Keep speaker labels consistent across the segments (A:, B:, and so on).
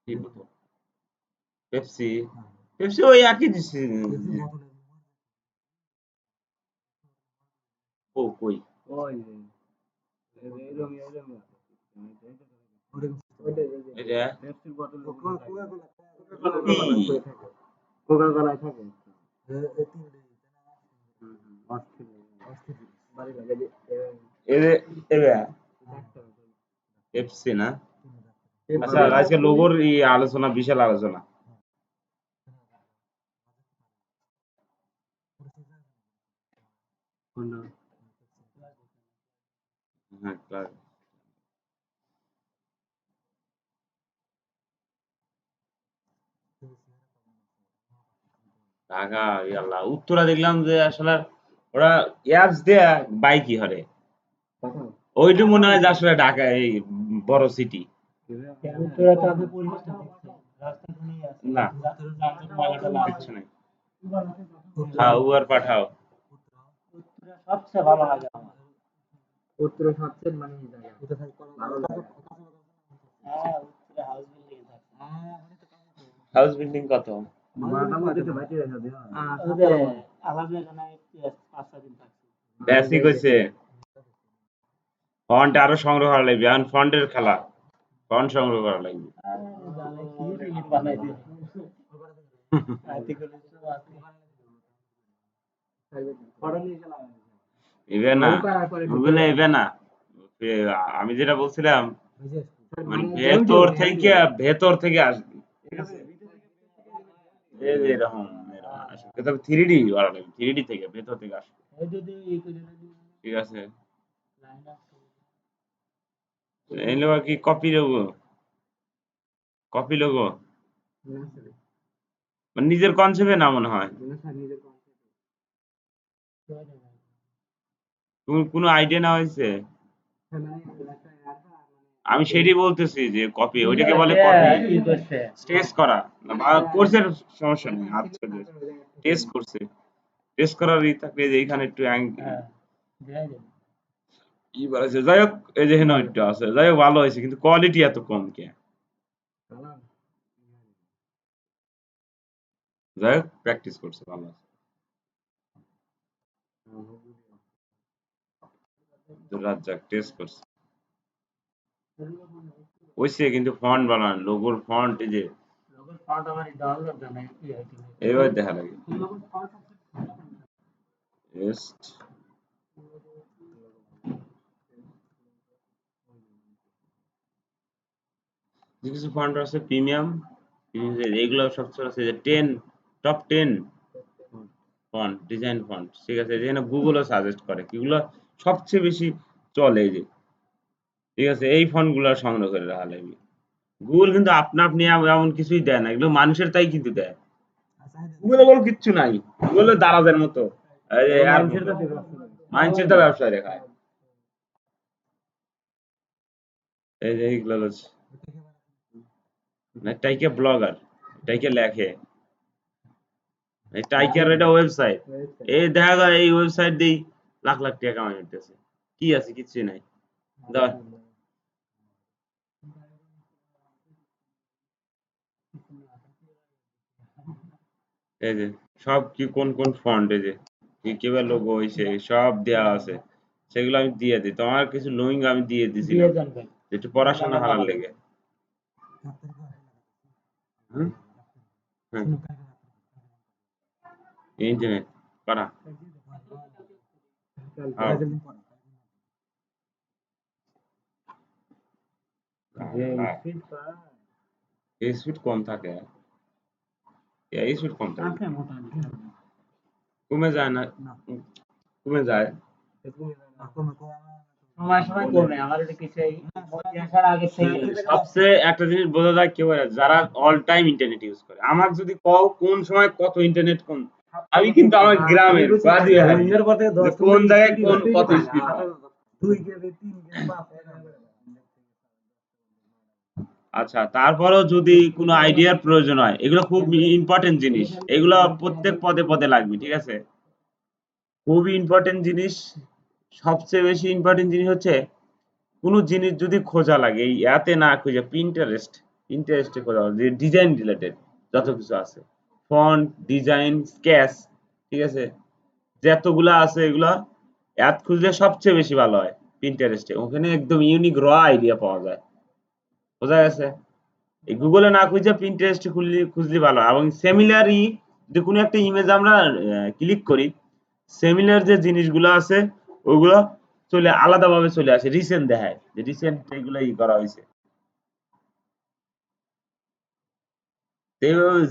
A: কি বোতল? Pepsi Pepsi ওই একই দিছে। ও কই এটা পেপসি না। আচ্ছা আজকে লোগোর আলোচনা, বিশাল আলোচনা। হ্যাঁ ক্লাস। ঢাকা ইয়াল্লা উত্তরা দেখলাম যে আসলে ওরা অ্যাপস দেয়া বাইকই হরে ওইটা মনে হয় যে আসলে ঢাকা এই বড় সিটি না কিচ্ছু নাই। হ্যাঁ উবার পাঠাও।
B: সবচেয়ে ভালো লাগে আমার উত্তরে সবচেয়ে মানে জায়গা ভালো লাগে। হ্যাঁ উত্তরে হাউস বিল্ডিং থাকে।
A: হাউস বিল্ডিং কত?
B: মোটামুটি তো বাইরে আছে দিন ওদের আলাদা এখানে 5-6 দিন থাকছে।
A: বেসিক হইছে ফন্ট আরো সংগ্রহ করা লাগবে, এখন ফন্টের খেলা, ফন্ট সংগ্রহ করা লাগবে। ইবে না গুগলে ইবে না আমি যেটা বলছিলাম মানে ভেতর থেকে আসবে, ঠিক আছে? এই যে এরকম আসবে, তবে 3D করা লাগবে, 3D থেকে ভেতর থেকে আসবে, ঠিক আছে? এই লোক কি কপি লোগো মানে নিজের কনসেপ্টে না মনে হয়, কোনো আইডিয়া না হয়েছে। আমি সেটাই বলতেছি যে কপি ওইটাকে বলে কপি টেস্ট করা বা কোর্সের সমস্যা নেই, আচ্ছা টেস্ট করছে, টেস্ট করার থাকলে যে এখানে একটু কি বলেছে, যাই হোক এই যে হেন একটু আছে, যাই হোক ভালো হয়েছে কিন্তু কোয়ালিটি এত কম কে, যাই হোক প্র্যাকটিস করছে ভালো আছে। রাজ্জাক টেস্ট করছে হইছে কিন্তু ফন্ট বানান লোগোর ফন্ট এই যে এবার দেখা লাগে টেস্ট কিছু ফন্ট আছে প্রিমিয়াম, এইগুলো সবচেয়ে আছে যে 10 টপ 10 ফন্ট ডিজাইন ফন্ট, ঠিক আছে? যেখানে গুগলও সাজেস্ট করে কিগুলো সবচেয়ে বেশি চলে, এই যে ঠিক আছে এই ফন্ট গুলো সংগ্রহ করে রাখা লাগবে। গুগল কিন্তু আপনা আপনি এমন কিছুই দেয় না, এগুলো মানুষের তাই কিন্তু দেয়, গুগলে বল কিচ্ছু নাই, গুগলে দারাজের মতো মানুষের তো ব্যবসায় দেখায়, এই যে এইগুলো টাইকে ব্লগার টাইকে লেখে টাইকার এটা ওয়েবসাইট, এই দেখা যায় এই ওয়েবসাইট দিয়ে লাখ লাখ টাকা কামাই করতেছে, কি আছে কিচ্ছু নাই। ধর এই যে সব কি কোন কোন ফন্ট, এই যে কি কিভাবে লোগো হইছে সব দেয়া আছে, সেগুলো আমি দিয়ে দিই, তোমার কিছু লিংক আমি দিয়ে দিছি একটু পড়াশোনা হারার লেগে। হুম হুম ইন্টারনেট করা এই স্পিড কম থাকে, এই স্পিড কম থাকে, কমে যায় না, কমে যায় সবচেয়ে একটা জিনিস বোঝা যায় কেউ যারা অল টাইম ইন্টারনেট ইউজ করে, আমার যদি কও কোন সময় কত ইন্টারনেট কোন, আমি কিন্তু আমার গ্রামের কোন জায়গায় কোন কত স্পিড হয়। আচ্ছা তারপরেও যদি কোনো আইডিয়ার প্রয়োজন হয়, এগুলো খুব ইম্পর্টেন্ট জিনিস, এগুলো প্রত্যেক পদে পদে লাগবে, ঠিক আছে? খুবই ইম্পর্টেন্ট জিনিস, সবচেয়ে বেশি ইম্পর্টেন্ট জিনিস হচ্ছে কোনো জিনিস যদি খোঁজা লাগে এই ইয়াতে না খুঁজে পিন্টারেস্টে খোঁজা যে ডিজাইন রিলেটেড যত কিছু আছে ফন্ট ডিজাইন স্কেচ ঠিক আছে যতগুলা আছে এগুলা অ্যাড খুঁজলে সবচেয়ে বেশি ভালো হয় পিন্টারেস্টে ওখানে একদম ইউনিক র আইডিয়া পাওয়া যায় বোঝা গেছে এই গুগলে না খুঁজে পিন্টারেস্টে খুঁজলে ভালো হয় এবং সিমিলারই যদি কোনো একটা ইমেজ আমরা ক্লিক করি সিমিলার যে জিনিসগুলো আছে ওগুলো চলে আলাদাভাবে চলে আসে রিসেন্ট দেখায় যে রিসেন্ট এগুলো করা হয়েছে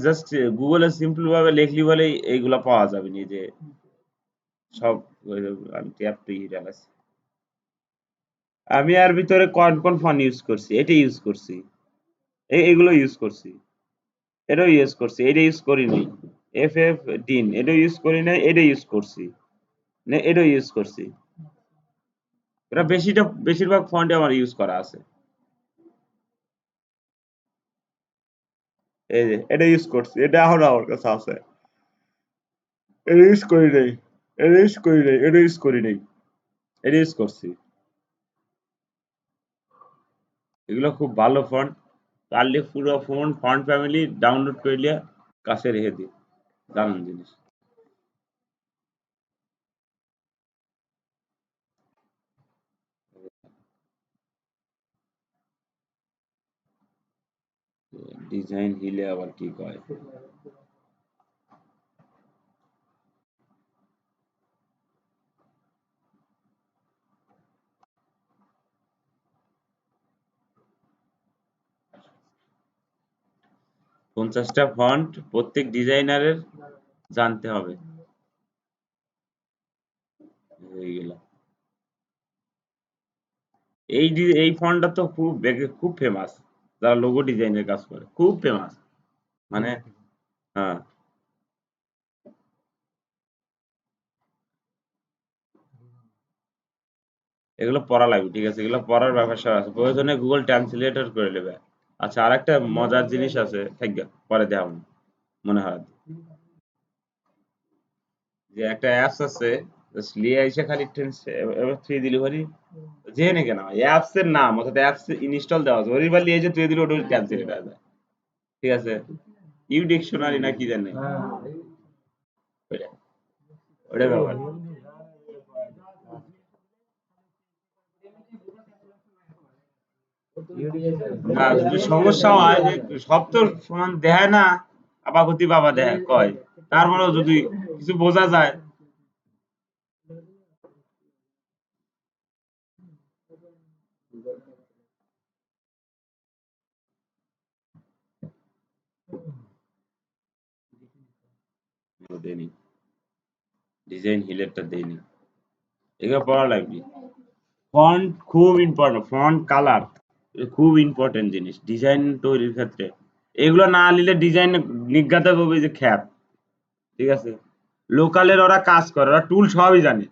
A: জাস্ট গুগলে সিম্পল ভাবে লিখলি বলে এইগুলা পাওয়া যাবে না যে সব আমি ট্যাপ তো আছে আমি আর ভিতরে কোন কোন ফন্ট ইউজ করছি এটা ইউজ করছি এগুলো ইউজ করছি এটাও ইউজ করছি এটা ইউজ করি নাই এফ ডিন এটা ইউজ করি নাই এটা ইউজ করছি না এটাও ইউজ করছি এটা বেশিরভাগ ফন্টে আমার ইউজ করা আছে এই যে এটা ইউজ করছি এটা এখন আমার কাছে আছে এটা ইউজ করি নাই এটা ইউজ করি নাই এটা ইউজ করি নাই এটা ইউজ করছি এগুলো খুব ভালো ফন্ট পারলে পুরো ফন্ট ফ্যামিলি ডাউনলোড করলে কাছে রেখে দিই দারুণ জিনিস ডিজাইন হিলে আবার কি কয় 50টা ফন্ট প্রত্যেক ডিজাইনারের জানতে হবে হয়ে গেল এই ফন্টটা তো খুব ফেমাস যারা লোগো ডিজাইনের কাজ করে খুব ফেমাস মানে হ্যাঁ এগুলো পড়া লাগবে ঠিক আছে এগুলো পড়ার ব্যাপার আছে প্রয়োজনে গুগল ট্রান্সলেটর করে নেবে আচ্ছা আরেকটা মজার জিনিস আছে থাকবে পরে দেখাবো মনে হয় যে একটা অ্যাপস আছে জাস্ট লিয়ে এসে খালি ফ্রি ডেলিভারি জেনে কেন অ্যাপস এর নাম অর্থাৎ অ্যাপস ইনস্টল দেওয়া আছে ওই লিয়ে যে তুই দিলে ওটা ক্যান্সেল হয়ে যায় ঠিক আছে ইউ ডিকশনারি না কি জানি ওইটা ওইটা ব্যাপার না যদি সমস্যা হয় যে সব তো সমান দেয় না আপাগতি বাবা দেয় কয় তারপরেও যদি কিছু বোঝা যায় দেয়নি ডিজাইন হিলেরটা দেয়নি এগুলো পড়া লাগবে ফন্ট খুব ইম্পর্টেন্ট ফন্ট কালার খুব ইম্পর্টেন্ট জিনিস ডিজাইন তৈরির ক্ষেত্রে এগুলো না নিলে ডিজাইন নিজ্ঞাত করবে যে খ্যাপ ঠিক আছে লোকালের ওরা কাজ করে ওরা টুল সবই জানে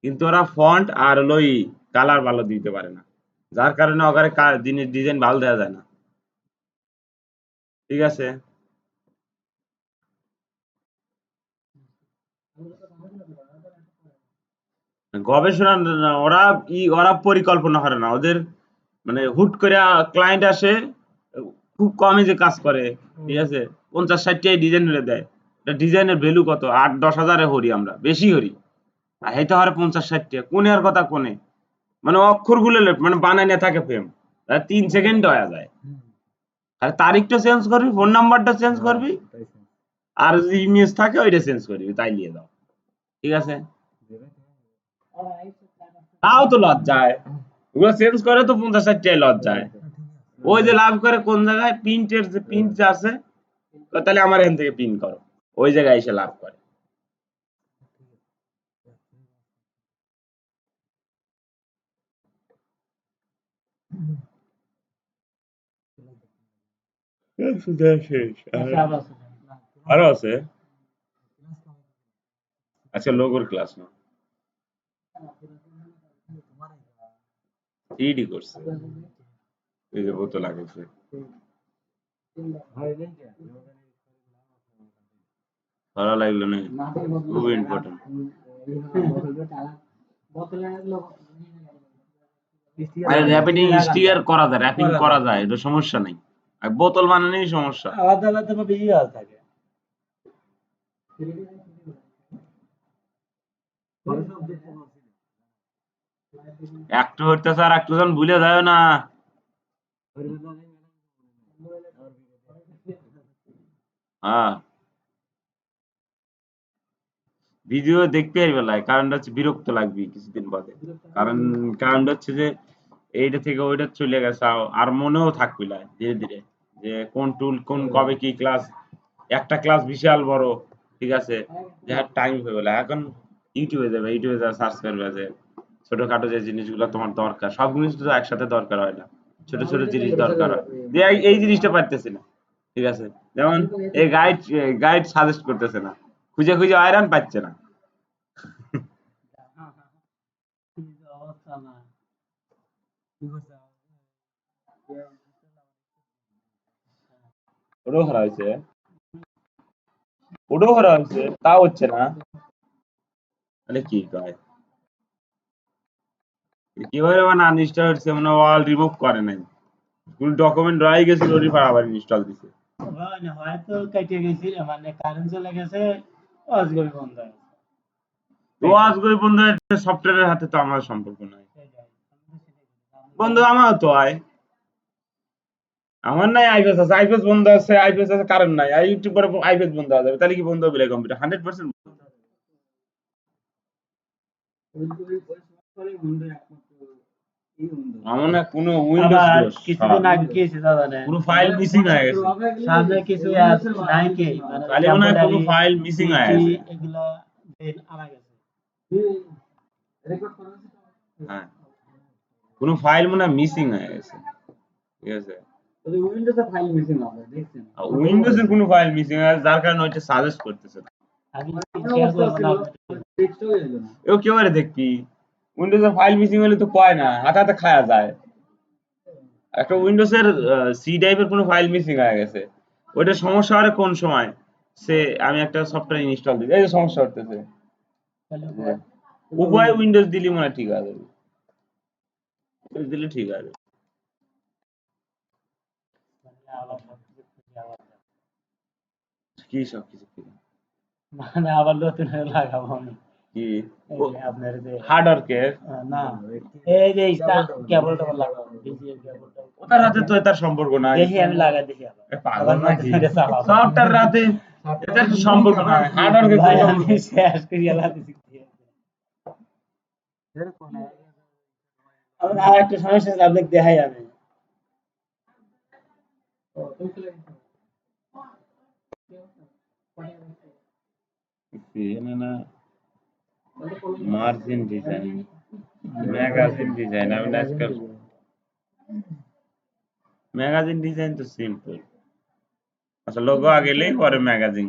A: কিন্তু ওরা ফন্ট আর হলো কালার ভালো দিতে পারে না যার কারণে ওখানে জিনিস ডিজাইন ভালো দেওয়া যায় না ঠিক আছে গবেষণা ওরা ওরা পরিকল্পনা করে না ওদের মানে হুট করে ক্লায়েন্ট আসে খুব কমই যে কাজ করে ঠিক আছে 50-60টাই ডিজাইন হলে দেয় ডিজাইনের ভ্যালু কত 8-10 হাজারে হরি আমরা বেশি হরি আর হেতে হারে 50-60টা কোনে আর কথা কোনে মানে অক্ষরগুলো মানে বানায় না থাকে ফ্রেম 3 সেকেন্ড হয়ে যায় আর তারিখটা চেঞ্জ করবি ফোন নাম্বারটা চেঞ্জ করবি আর যদি ইমেজ থাকে ওইটা চেঞ্জ করবি তাই নিয়ে দাও ঠিক আছে তাও তো লজ্জায় ওগুলো চেঞ্জ করে তো 50-60টাই লজ্জায় ওই যে লাভ করে কোন জায়গায় প্রিন্টের যে প্রিন্ট যে আছে তাহলে আমার এখান থেকে প্রিন্ট করো ওই জায়গায় এসে লাভ করে আরো আছে আচ্ছা লোগোর ক্লাস না 3D করছে এই যে বোতল লাগাইছে ভালো লাগলো না খুব ইম্পর্টেন্ট আরে র্যাপিডিং স্টিয়ার করা যায়, র্যাপিং করা যায়, এটা সমস্যা নাই। আর বোতল বানানোই সমস্যা।
B: আলাদা আলাদা বেশি কাজ থাকে।
A: একটু হইতেছে আর একটু জন ভুলে যায় না। হ্যাঁ, ভিডিও দেখতে এই বেলায় কারণটা হচ্ছে বিরক্ত লাগবে কিছুদিন বাদে। কারণ কারণটা হচ্ছে যে এইটা থেকে ওইটা চলে গেছে, আর মনেও থাকবে না ধীরে ধীরে যে কোন টুল কোন কবে কি ক্লাস। একটা ক্লাস বিশাল বড়, ঠিক আছে, যে টাইম হয়ে গেল এখন ইউটিউবে যাবে, ইউটিউবে যা সার্চ করবে যে ছোটখাটো যে জিনিসগুলো তোমার দরকার সব জিনিস তো একসাথে দরকার হয় না, ছোট ছোট জিনিস দরকার হয়। যে এই জিনিসটা পারতেছি না, ঠিক আছে, যেমন এই গাইড সাজেস্ট করতেছে না, খুঁজে খুঁজে আয়রন পাচ্ছে না।
B: অবস্থা না।
A: ওটাও হারা হয়েছে, ওটাও হারা হয়েছে, তাও হচ্ছে না। তাহলে কি কয় কিভাবে মানে আনইনস্টল হচ্ছে, মানে অল রিমুভ করে নাই, কোন ডকুমেন্ট রয়ে গেছিল ওটি আবার ইনস্টল দিছে।
B: হয়তো কেটে গেছি, মানে কারেন্ট চলে গেছে, অজগবি বন্ধ হয়ে গেছে।
A: তো আজকে বন্ধু সফটওয়্যারের হাতে তো আমার সম্পর্ক নাই। বন্ধু আমার তো আয়, আমার নাই আইপিএস আছে, আইপিএস বন্ধ আছে, আইপিএস আছে কারেন্ট নাই, আর ইউটিউব পরে আইপিএস বন্ধ হয়ে যাবে, তাহলে কি বন্ধ হবে কম্পিউটার 100%? আমার না কোনো উইন্ডোজ
B: আবার
A: দোষ,
B: কিছুদিন আগে কি হয়েছে তা জানেন?
A: কোনো ফাইল মিসিং হয়ে গেছে,
B: সামনে কিছু অ্যাপ নাই কি, মানে
A: তাহলে মনে হয় কোনো ফাইল মিসিং হয়ে গেছে।
B: এগুলো আনা গেছে।
A: হ্যাঁ, কোনো ফাইল মনে হয় মিসিং হয়ে গেছে, ঠিক আছে,
B: উইন্ডোজে ফাইল মিসিং হবে, দেখছেন?
A: উইন্ডোজের কোনো ফাইল মিসিং হয়ে গেছে, যার কারণে ওইটা সাজেস্ট করতেছে না।
B: আমি শেয়ার করব না আপনাদের।
A: এও কেবারে দেখবি উইন্ডোজের ফাইল মিসিং হলে তো কয় না, হাতে হাতে খায়া যায়। একটা উইন্ডোজের সি ড্রাইভের কোনো ফাইল মিসিং হয়ে গেছে, ওইটা সমস্যা হয় কোন সময়, সে আমি একটা সফটওয়্যার ইনস্টল দিই, এই যে সমস্যা হতেছে, উভয় উইন্ডোজ দিলে মনে হয় ঠিক আছে, উইন্ডোজ দিলে ঠিক আছে। কি সব কিছু কি
B: মানে আবার নতুন হয়ে লাগাবো আমি।
A: কি
B: এই যে আপনার যে
A: হার্ডওয়ার্কের
B: না, এই যে কেবলটা লাগাবো, ডিজিএল কেবলটা
A: ওটার হাতে তো এটার সম্পর্ক নাই।
B: দেখি আমি লাগাই দেখি আবার।
A: এ পাগল নাকি,
B: চালাবো।
A: সফটওয়্যার রাতে এটার সম্পর্ক নাই, হার্ডওয়ার্কের
B: ভাই
A: কোনো
B: আমি শেষ করিয়া লাগাইছি। আমার আর একটা সমস্যা আছে, আপনাকে দেখাই আমি।
A: না মার্জিন ডিজাইন, ম্যাগাজিন ডিজাইন, আমি আজকাল ম্যাগাজিন ডিজাইন তো সিম্পল, আচ্ছা লোগো আগে লেই পরে ম্যাগাজিন,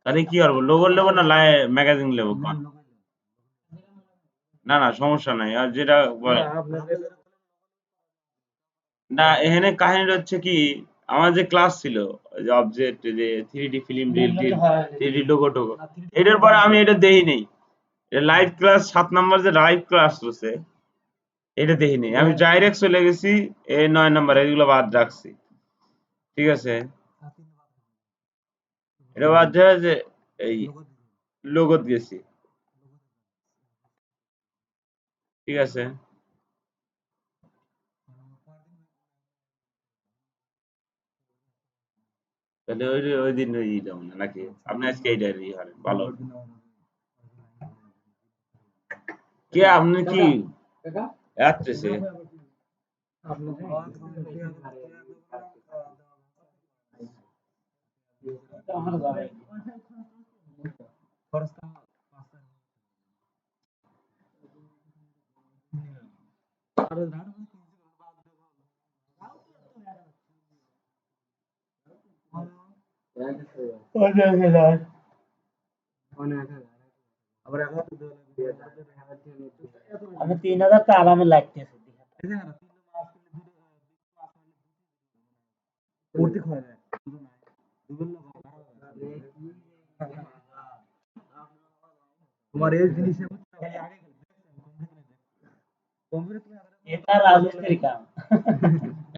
A: তাহলে কি করবো, লোগো নেবো না ম্যাগাজিন নেবো কোন? না না সমস্যা নাই, আর যেটা না এখানে কাহিনীটা হচ্ছে কি, আমার যে ক্লাস ছিল ওই যে অবজেক্ট যে 3D film reel till 3D logo Togo, এটার পরে আমি এটা দেই নেই, লাইভ ক্লাস 7 নাম্বার যে লাইভ ক্লাস হচ্ছে এটা দেখি নেই, আমি ডাইরেক্ট চলে গেছি এই 9 নাম্বার, এগুলো বাদ রাখছি, ঠিক আছে, এটা বাদ দেওয়া যে এই লোগোত গেছি, ঠিক আছে, তাহলে ওই দিন ওই যাবো না নাকি, আপনি আজকে এই ডায়েরি হারেন ভালো, কে আপনি কি আসতেছে
B: আমি 3000 টা আরামে লাগতেছে।
C: তোমার এই জিনিসে খালি আগে
B: এটা রাজমিস্ত্রি কাম।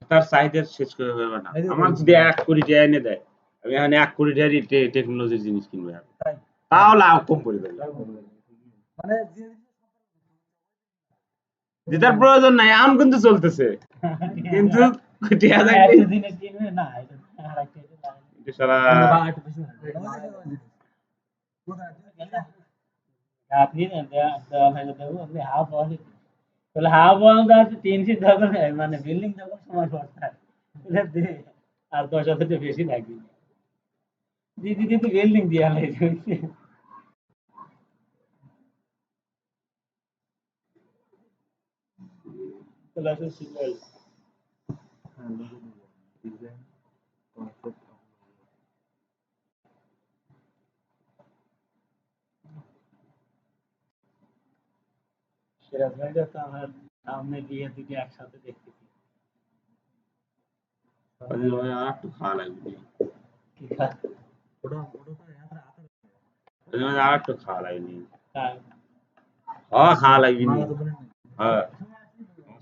A: তার চাহিদা শেষ করে হবে না। আমার যদি 1 কোটি টাকা এনে দেয়, আমি এখানে 1 কোটি টাকারই টেকনোলজির জিনিস কিনবো আর। তাও লাভ কম পড়ে যাবে।
C: মানে
A: যেটার প্রয়োজন নাই এখন কিন্তু চলতেছে। কিন্তু টাকা থাকলে
B: একটা জিনিস কিনবে না, এটা আরেকটা এটা লাগে।
A: এটা সারা
B: আপনি দেওয়া হলে দেবো, আপনি হাফ ওয়াল তাহলে হাফ ওয়াল দেওয়ার 3 ফিট যখন মানে বিল্ডিং যখন সময় পড়তে হয়, এটা দিয়ে আর 10,000 টাকা বেশি লাগবে। দিদি কিন্তু বিল্ডিং দিয়ে আলাই তাহলে আসলে সিঙ্গেল সিরাজ ভাইটা তো আমার সামনে বিয়ে দুটো একসাথে দেখতেছি।
A: আর একটু খাওয়া লাগবে।
B: কি খা-
A: আর একটু খাওয়া লাগবে।
B: খা-
A: খাওয়া লাগবে নি। হ্যাঁ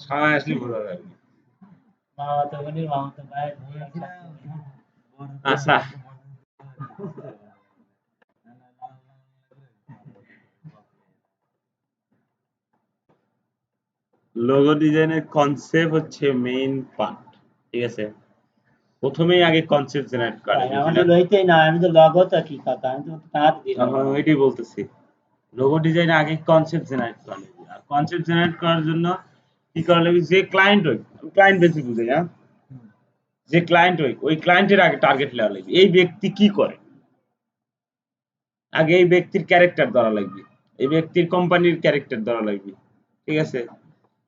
A: সময় আসলে বোঝা যাবে।
B: মামা তো বোনের মামা তো ভাই একসাথে।
A: আচ্ছা লোগো ডিজাইনের কনসেপ্ট হচ্ছে মেইন পার্ট, ঠিক আছে? প্রথমেই আগে কনসেপ্ট জেনারেট করে
B: ভাই, আমার তো লইতেই না, আমি তো লগোটা কি কথা, আমি তো তার দিলাম।
A: এখন ওইটাই বলতেছি, লোগো ডিজাইন আগে কনসেপ্ট জেনারেট করা লাগবে। আর কনসেপ্ট জেনারেট করার জন্য কি করা লাগবে, যে ক্লায়েন্ট হয়, ক্লায়েন্ট বেশি বুঝে, হ্যাঁ, যে ক্লায়েন্ট হয় ওই ক্লায়েন্টের আগে টার্গেট নেওয়া লাগবে। এই ব্যক্তি কি করে, আগে এই ব্যক্তির ক্যারেক্টার ধরা লাগবে, এই ব্যক্তির কোম্পানির ক্যারেক্টার ধরা লাগবে, ঠিক আছে?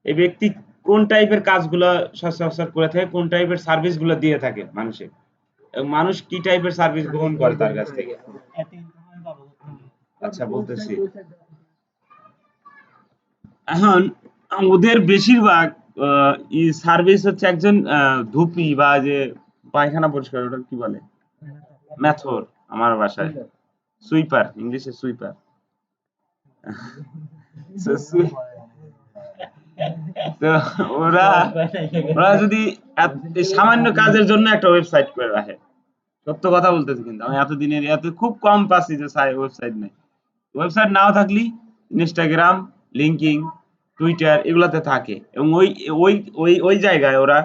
A: এই ব্যক্তি কোন টাইপের কাজগুলো সচরাচর করে থাকে, কোন টাইপের সার্ভিসগুলো দিয়ে থাকে মানুষের, এবং মানুষ কি টাইপের সার্ভিস গ্রহণ করে তার কাছ থেকে।
B: এত ইনফরমেশন পাবো কোথায়?
A: আচ্ছা বলতেছি, এখন ওদের বেশিরভাগ সার্ভিস হচ্ছে একজন ধুপি বা যে পায়খানা পরিষ্কার, ওটা কি বলে, মেথর আমার ভাষায় সুইপার, ইংলিশে সুইপার। তো ওরা ওরা যদি এই সামান্য কাজের জন্য একটা ওয়েবসাইট করে রাখে, সত্য কথা বলতেছি, কিন্তু আমি এতদিনের এত খুব কম পাচ্ছি যে ওয়েবসাইট নেই। ওয়েবসাইট নাও থাকলে ইনস্টাগ্রাম, লিঙ্কিং, টুইটার এগুলাতে থাকে, এবং ওই ওই ওই ওই জায়গায় ওরা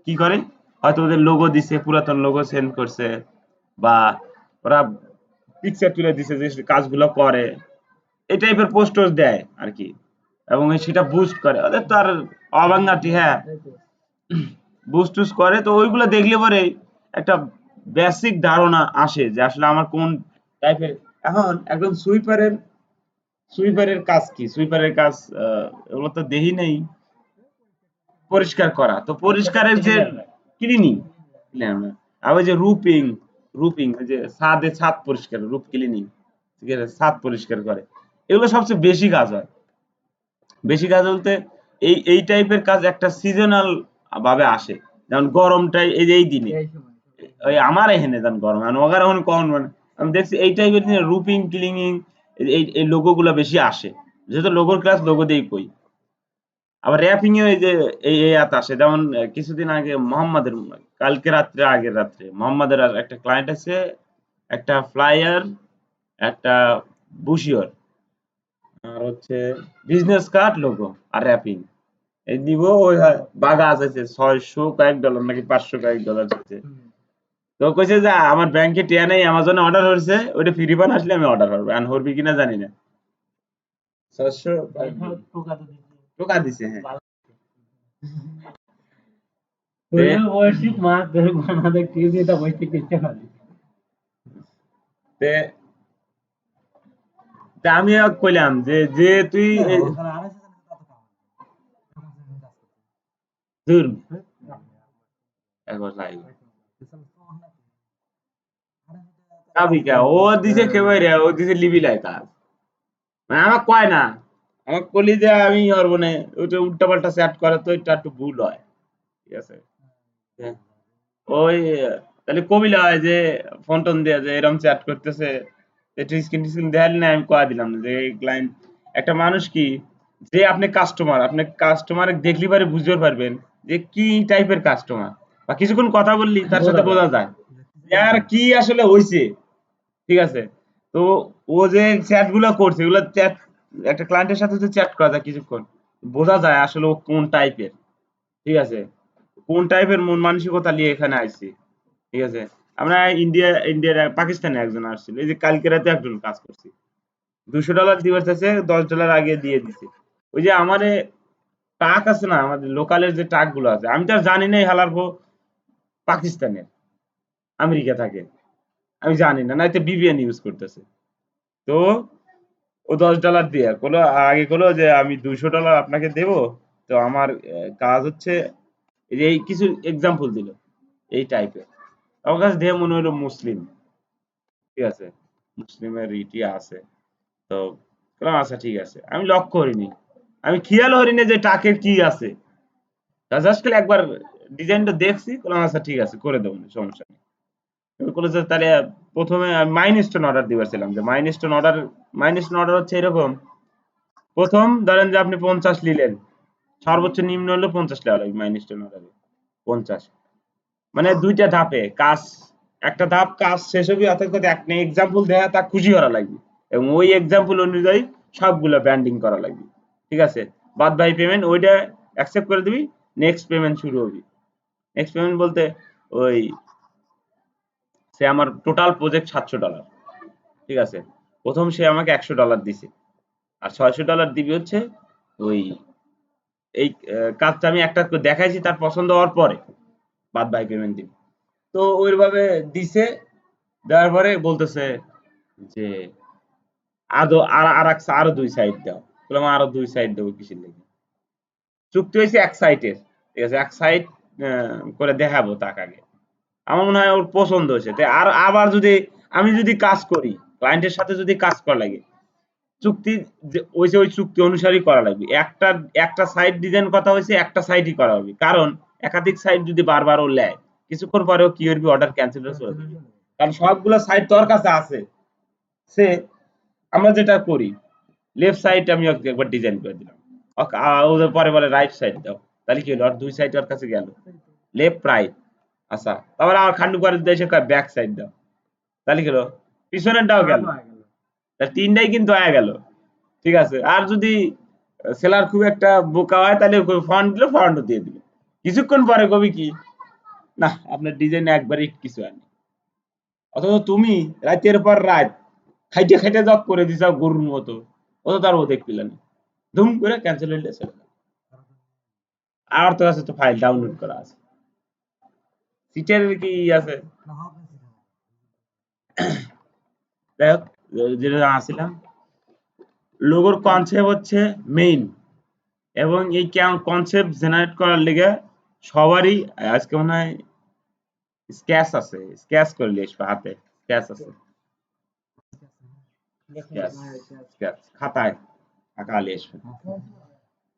A: কি করে, হয়তো ওদের লোগো দিছে, পুরাতন লোগো সেন্ড করছে, বা ওরা পিকচার তুলে দিছে যে কাজগুলো করে, এই টাইপের পোস্টও দেয় আর কি, এবং সেটা বুস্ট করে ওদের তো আর অবাঙ্গাটি, হ্যাঁ, বুস্ট টুস্ট করে। তো ওইগুলো দেখলে পরে একটা বেসিক ধারণা আসে যে আসলে আমার কোন টাইপের। এখন একদম সুইপারের কাজ কি, সুইপারের কাজ এগুলো তো দেখি নেই, পরিষ্কার করা, তো পরিষ্কারের যে ক্লিনিং, আর ওই যে রুপিং, ওই যে ছাদ পরিষ্কার, রূপ ক্লিনিং, ঠিক আছে, ছাদ পরিষ্কার করে, এগুলো সবচেয়ে বেশি কাজ হয়। বেশি কাজ বলতে এই টাইপের কাজ একটা সিজনাল ভাবে আসে, যেমন গরমটাই এই যে এই দিনে, ওই আমার এখানে যেন গরম, মানে ওগার এখন কম, মানে আমি দেখছি এই টাইপের রুপিং ক্লিনিং, এই লোগো গুলা বেশি আসে, যেহেতু লোগোর ক্লাস লোগো দিয়েই কই। আবার র্যাপিং এ এই যে এই আত আসে, যেমন কিছুদিন আগে মোহাম্মদের, কালকে রাত্রে আগের রাত্রে মোহাম্মদের আর একটা ক্লায়েন্ট আছে, একটা ফ্লায়ার, একটা বুশিওর, আর হচ্ছে বিজনেস কার্ড, লোগো আর র্যাপিং এই দিব। ওই বাগা আছে $600 কয়েক নাকি $500 দিচ্ছে। তো কইছে যে আমার ব্যাংকে টিয়া নেই, অ্যামাজনে অর্ডার হয়েছে, ওইটা ফ্রি বান আসলে আমি অর্ডার করবো, এখন হরবি কিনা জানি না। 600
B: টোকা তো দিছি।
A: টোকা দিছে, হ্যাঁ।
B: ওইটা বয়সী মাছ ধরে বানাতে টিভি এটা বসতে কিনতে পারি।
A: তে তে আমি কইলাম যে যে তুই দূর একবার লাইভ কাবিকা ও দিছে কেবল রে, ও দিছে লিবিলাই কাজ, মানে আমার কয় না, আমার কলি যে আমি আর মানে ওইটা উল্টা পাল্টা সেট করে, তো এটা একটু ভুল হয়, ঠিক আছে? হ্যাঁ। ওই তাহলে কবিলা হয় যে ফোন টোন দেয়া যে এরকম চ্যাট করতেছে, একটু স্ক্রিন দেখালি না, আমি কয়া দিলাম যে ক্লায়েন্ট একটা মানুষ কি, যে আপনি কাস্টমার দেখলি পারে বুঝতে পারবেন যে কি টাইপের কাস্টমার, বা কিছুক্ষণ কথা বললি তার সাথে বোঝা যায় আর কি আসলে হইছে। ঠিক আছে, তো ও যে চ্যাট গুলো করছে ওগুলো চ্যাট, একটা ক্লায়েন্টের সাথে যে চ্যাট করা যায় কিছুক্ষণ, বোঝা যায় আসলে ও কোন টাইপের। ঠিক আছে, কোন টাইপের মন মানসিকতা নিয়ে এখানে আইছি। ঠিক আছে, আমরা ইন্ডিয়ার পাকিস্তানে একজন আসছিল, এই যে কালকে রাতে একজন কাজ করছি, $200 দিবার চাইছে, $10 আগে দিয়ে দিছে। ওই যে আমারে ট্রাক আছে না, আমাদের লোকালের যে ট্রাক গুলো আছে, আমি তো আর জানি না এই হালার পাকিস্তানের, আমেরিকা থাকে, আমি জানি না, নয়তো বিবিএন ইউজ করতেছে। তো ও $10 দিয়ে কলো, আগে কলো যে আমি $200 আপনাকে দেব, তো আমার কাজ হচ্ছে এই যে এই কিছু এক্সাম্পল দিল এই টাইপের। আমার কাছে দেখে মনে হলো মুসলিম। ঠিক আছে, মুসলিমের ইটি আছে। তো বললাম আচ্ছা ঠিক আছে, আমি লক্ষ্য করিনি, আমি খেয়াল করিনি যে টাকের কি আছে, জাস্ট খালি একবার ডিজাইনটা দেখছি, বললাম আচ্ছা ঠিক আছে করে দেবো, সমস্যা নেই। এবার বলেছে তাহলে প্রথমে আমি মাইলস্টোন অর্ডার দিয়েছিলাম, যে মাইলস্টোন অর্ডার হচ্ছে এরকম, প্রথম ধরেন যে আপনি 50 নিলেন, সর্বোচ্চ নিম্ন হলো 50 টাকা লাগবে মাইলস্টোন অর্ডারে, 50, মানে দুইটা ধাপে কাজ, একটা ধাপ কাজ শেষ হবে অর্থাৎ একটা এক্সাম্পল দেয়া তা খুশি করা লাগবে, এবং ওই এক্সাম্পল অনুযায়ী সবগুলো ব্যান্ডিং করা লাগবে। ঠিক আছে, বাদ বাই পেমেন্ট ওইটা অ্যাকসেপ্ট করে দিবি, নেক্সট পেমেন্ট শুরু হবে। নেক্সট পেমেন্ট বলতে ওই সে আমার টোটাল প্রজেক্ট $700। ঠিক আছে, প্রথম সে আমাকে $100 দিছে, আর $600 দিবি হচ্ছে ওই এই কাজটা আমি একটা দেখাইছি তার পছন্দ হওয়ার পরে বাদ বাই পেমেন্ট দিবি। তো ওইভাবে দিছে, দেওয়ার পরে বলতেছে যে আরো 2 সাইড দাও। বললাম আরো 2 সাইড দেবো কিসের লেগে, চুক্তি হয়েছে এক সাইটের। ঠিক আছে, এক সাইড করে দেখাবো তাকে আগে, আমার মনে হয় ওর পছন্দ হয়েছে। তাই আর আবার যদি আমি যদি কাজ করি, ক্লায়েন্টের সাথে যদি কাজ করা লাগে, চুক্তি যে হয়েছে ওই চুক্তি অনুসারেই করা লাগবে। একটা একটা সাইট ডিজাইন কথা হয়েছে, একটা সাইটই করা হবে, কারণ একাধিক সাইট যদি বারবার ও নেয়, কিছুক্ষণ পরেও কি করবি, অর্ডার ক্যান্সেল হয়ে চলে যাবে। কারণ সবগুলো সাইট তোর কাছে আছে, সে আমরা যেটা করি লেফট সাইড আমি ওকে একবার ডিজাইন করে দিলাম, ওদের পরে বলে রাইট সাইড দাও, তাহলে কি হলো, আর 2 সাইড ওর কাছে গেল, লেফট রাইট। আচ্ছা, তারপরে আর খান্ডু করে দেশে ব্যাক সাইড দাও, তাহলে কি হলো, পিছনেরটাও গেল, তাহলে 3টাই কিন্তু হয়ে গেল। ঠিক আছে, আর যদি সেলার খুব একটা বোকা হয় তাহলে ফন্ট দিলে ফন্টও দিয়ে দিবে, কিছুক্ষণ পরে কবি কি না আপনার ডিজাইন একবারে কিছু হয়নি, অথচ তুমি রাতের পর রাত খাইতে খাইতে জব করে দিছাও গরুর মতো, অত তার ও দেখছিল না, ধুম করে ক্যান্সেল হইলে চলে গেল। আর তোর কাছে তো ফাইল ডাউনলোড করা আছে, সিটের কি আছে, যাই হোক, যেটা আসছিলাম, লোগোর কনসেপ্ট হচ্ছে মেইন, এবং এই কনসেপ্ট জেনারেট করার লেগে সবারই আজকে মনে হয় স্কেচ আছে, স্কেচ করলে হাতে স্কেচ আছে, স্কেচ স্কেচ খাতায় আঁকা আলে আসবে।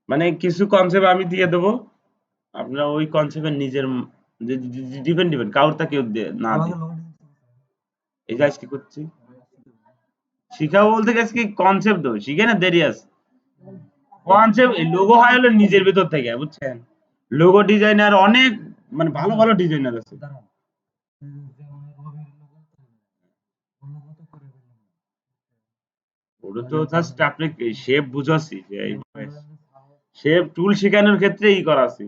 A: মানে কিছু কনসেপ্ট আমি দিয়ে দেবো, আপনারা ওই কনসেপ্টের নিজের ডিপেন্ড কাউর তা কেউ না দিয়ে, এই যে আজকে করছি শিখাবো বলতে গেছে কি কনসেপ্ট দেবো, শিখে না দেরি আছে। কনসেপ্ট লোগো হয় হলো নিজের ভিতর থেকে, বুঝছেন, লোগো ডিজাইনার অনেক, মানে ভালো ভালো ডিজাইনার আছে। ওটা তো জাস্ট আপনি শেপ বুঝাচ্ছি যে শেপ টুল শেখানোর ক্ষেত্রে ই করা আছে।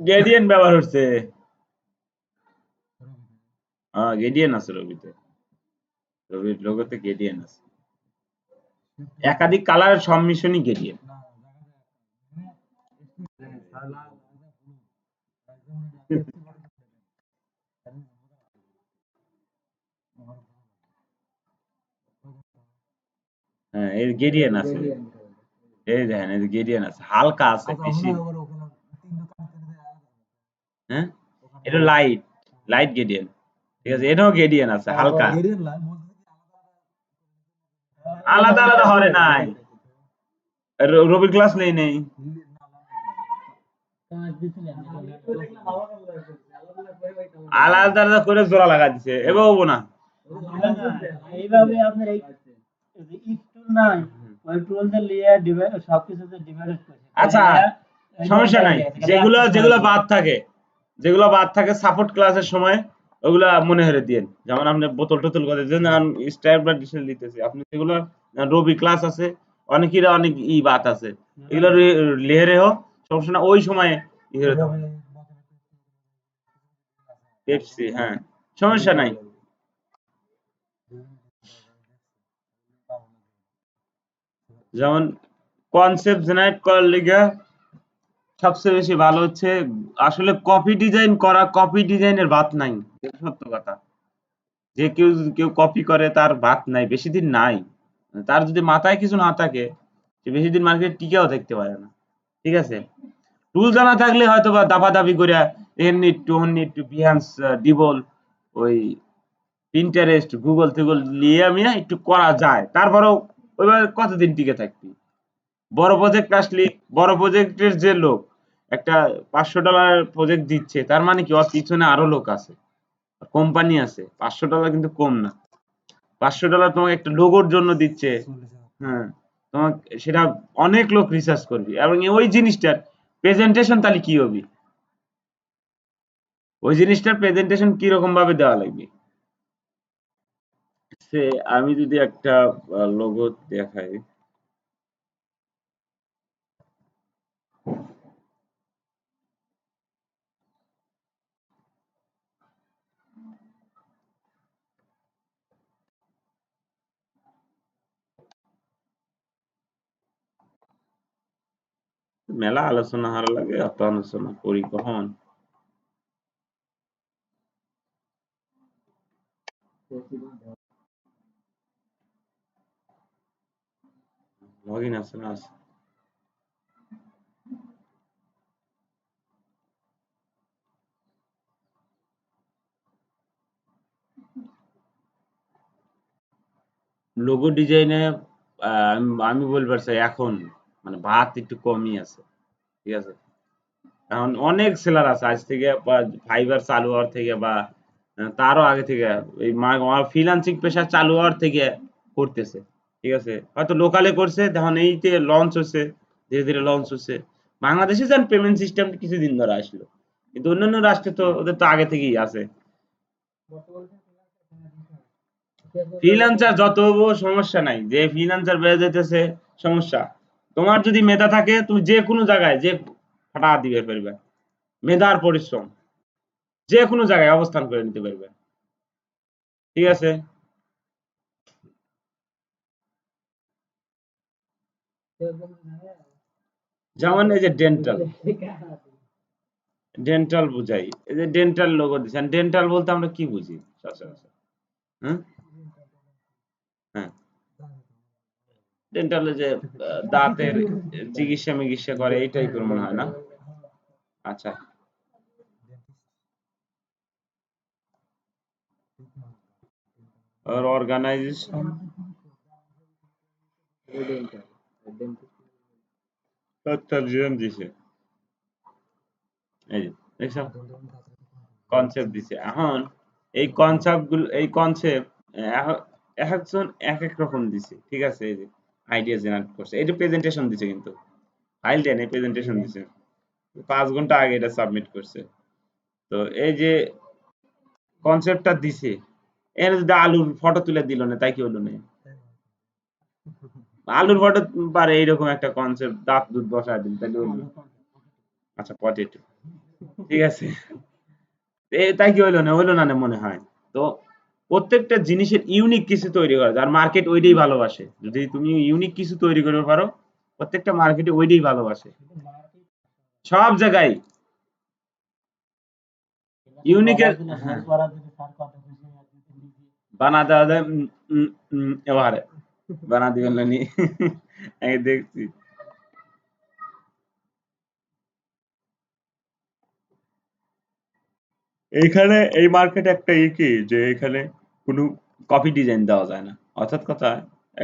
A: গ্রেডিয়েন্ট ব্যবহার হচ্ছে, হ্যাঁ গ্রেডিয়েন্ট আছে রবিতে, রবির লোগোতে গ্রেডিয়েন্ট আছে, একাধিক কালারের সংমিশ্রণই গ্রেডিয়েন্ট। হ্যাঁ এর গ্রেডিয়েন্ট আছে, এই দেখেন এই গ্রেডিয়েন্ট আছে, হালকা আছে বেশি, হ্যাঁ এটা লাইট, লাইট গ্রেডিয়েন্ট। ঠিক আছে, এটাও গ্রেডিয়েন্ট আছে হালকা, আলাদা আলাদা হরে নাই, রবি ক্লাস নেই নেই
B: কাজ দিছিলেন
A: আলাদা আলাদা করে জোড়া লাগা দিছে এবার হবো না
B: এইভাবে আপনার এই স্কুল নাই ওই টুলটা লিয়ে ডিভাইড সবকিছুতে ডিভাইড করছে
A: আচ্ছা সমস্যা নাই যেগুলো যেগুলো বাদ থাকে সাপোর্ট ক্লাসের সময় ওগুলা মনে হরে দিয়েন যেমন আপনি বোতল টোতল করে দেন স্টাইল ব্লাড ডিসেল দিতেছি আপনি যেগুলো রবি ক্লাস আছে অনেকের অনেক বাত আছে এগুলো লেহরে হোক সমস্যা না ওই সময় ইহরে দাও পেপসি হ্যাঁ সমস্যা নাই যেমন কনসেপ্ট জেনারেট করার লিগে সবচেয়ে বেশি ভালো হচ্ছে আসলে কপি ডিজাইন করা কপি ডিজাইনের বাত নাই এটা সত্য কথা যে কেউ কপি করে তার বাত নাই বেশি দিন নাই তার যদি মাথায় কিছু না থাকে সে বেশি দিন মার্কেটে টিকেও থাকতে পারে না ঠিক আছে টুল জানা থাকলে হয়তো বা দাপাদাপি করে একটু বিহান্স ডিবল ওই পিন্টারেস্ট গুগল টুগল নিয়ে আমি একটু করা যায় তারপরেও ওইভাবে কতদিন টিকে থাকবি বড় প্রজেক্ট আসলে বড় প্রজেক্টের যে লোক একটা $500 প্রজেক্ট দিচ্ছে তার মানে কি ওর পিছনে আরো লোক আছে কোম্পানি আছে $500 কিন্তু কম না $500 তোমাকে একটা লোগোর জন্য দিচ্ছে হ্যাঁ তোমাকে সেটা অনেক লোক রিসার্চ করবি এবং ওই জিনিসটার প্রেজেন্টেশন তাহলে কি হবে ওই জিনিসটার প্রেজেন্টেশন কি রকম ভাবে দেওয়া লাগবে সে আমি যদি একটা লোগো দেখাই মেলা আলোচনা হারা লাগে অত আলোচনা করি কখন লগইন আছে না আছে লোগো ডিজাইনে আমি বলবার চাই এখন মানে ভাত একটু কমই আছে ঠিক আছে এখন অনেক সেলার আছে আজ থেকে ফাইবার চালু হওয়ার থেকে বা তারও আগে থেকে এই ফ্রিল্যান্সিং পেশা চালু হওয়ার থেকে করতেছে ঠিক আছে হয়তো লোকালে করছে তখন এই যে লঞ্চ হচ্ছে ধীরে ধীরে লঞ্চ হচ্ছে বাংলাদেশে যেন পেমেন্ট সিস্টেম কিছুদিন ধরে আসলো কিন্তু অন্যান্য রাষ্ট্রে তো ওদের তো আগে থেকেই আছে ফ্রিল্যান্সার যত হবো সমস্যা নাই যে ফ্রিল্যান্সার বেড়ে যেতেছে সমস্যা তোমার যদি মেধা থাকে তুমি যে কোনো জায়গায় যে ফাটা দিবে পারবে মেধার পরিশ্রম যে কোনো জায়গায় অবস্থান করে নিতে পারবে ঠিক আছে যেমন এই যে ডেন্টাল বুঝাই এই যে ডেন্টাল লোগো দিচ্ছেন ডেন্টাল বলতে আমরা কি বুঝি সচরাচর হ্যাঁ হ্যাঁ ডেন্টালে যে দাঁতের চিকিৎসা মিকিৎসা করে এই টাইপের মনে হয় না আচ্ছা আর অর্গানাইজেশন তর্জম দিছে এই যে দেখছো কনসেপ্ট দিছে এখন এই কনসেপ্ট গুলো এই কনসেপ্ট একজন এক এক রকম দিছে ঠিক আছে এই যে আইডিয়া জেনারেট করছে এটা প্রেজেন্টেশন দিছে কিন্তু ফাইল দেন এই প্রেজেন্টেশন দিছে 5 ঘন্টা আগে এটা সাবমিট করছে তো এই যে কনসেপ্টটা দিছে এর যদি আলুর ফটো তুলে দিল না তাই কি হলো না আলুর ফটো পারে এইরকম একটা কনসেপ্ট দাঁত দুধ বসায় দিন তাহলে হলো আচ্ছা পটেটো ঠিক আছে তাই কি হইলো না মনে হয় তো প্রত্যেকটা জিনিসের ইউনিক কিছু তৈরি করা আর মার্কেট ওইটাই ভালোবাসে যদি তুমি ইউনিক কিছু তৈরি করতে পারো প্রত্যেকটা মার্কেটে ওইটাই ভালোবাসে সব জায়গায় ইউনিকের বানা দেওয়া যায় এবারে বানা দিবেন না নি আমি দেখছি এইখানে এই মার্কেটে একটা কি যে এখানে কোনো কপি ডিজাইন দেওয়া যায় না অর্থাৎ কথা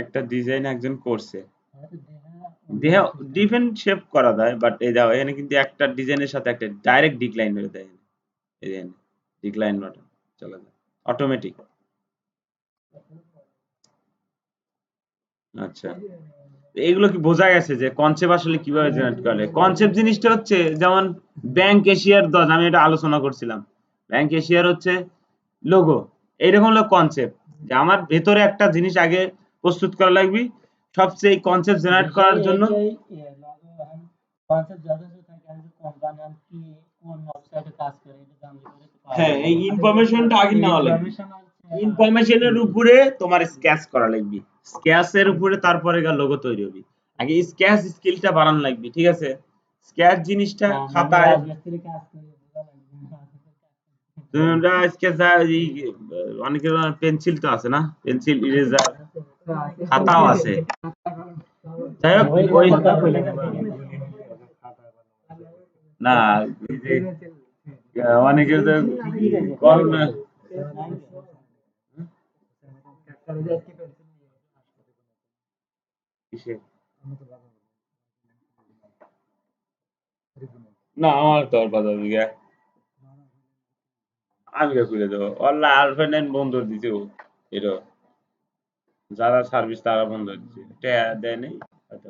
A: একটা ডিজাইন একজন করছে দেহ ডিফারেন্ট শেপ করা যায়, বাট এই দেখো এখানে কিন্তু একটা ডিজাইনের সাথে একটা ডাইরেক্ট ডিক্লাইন হয়ে দেয়। এই দেখেন ডিক্লাইন বাটন চলে যায় অটোমেটিক। আচ্ছা, এইগুলো কি বোঝা গেছে যে কনসেপ্ট আসলে কিভাবে জেনারেট করে? কনসেপ্ট জিনিসটা হচ্ছে যেমন ব্যাংক এশিয়ার দশ, আমি এটা আলোচনা করছিলাম। ব্যাংক এশিয়ার হচ্ছে লোগো, এইরকম হলো কনসেপ্ট, যে আমার ভেতরে একটা জিনিস আগে প্রস্তুত করা লাগবে সবচেয়ে কনসেপ্ট জেনারেট করার জন্য।
B: কনসেপ্ট যথেষ্ট থাকে, আমি কোম্পানি আমি কি কোন ওয়েবসাইটে কাজ করে এটা জানলে পরে তো পাওয়া
A: হ্যাঁ,
B: যাবে।
A: এই ইনফরমেশনটা আগে নেওয়া লাগবে।
B: ইনফরমেশন আছে
A: ইনফরমেশনের উপরে তোমার স্কেচ করা লাগবে, স্কেচের উপরে তারপরে গা লোগো তৈরি হবে। আগে স্কেচ স্কিলটা বাড়ানো লাগবে, ঠিক আছে? স্কেচ জিনিসটা খাতায়
B: রাজমিস্ত্রি কাজ করে বোঝা লাগবে।
A: তোমরা স্কেচ অনেকের পেন্সিল তো আছে না, পেন্সিল ইরেজার খাতাও আছে। যাই হোক
B: ওই
A: ওই
B: কথা কইলে গেছে।
A: না এই যে অনেকের তো করোনা কিসে, না আমার তো আর কথা দিকে আমি কে খুলে দেবো, অল্লাহ আলফেন বন্ধ দিতে এটা যারা সার্ভিস তারা বন্ধ দিচ্ছে, টেয়া দেয় নেই হয়তো।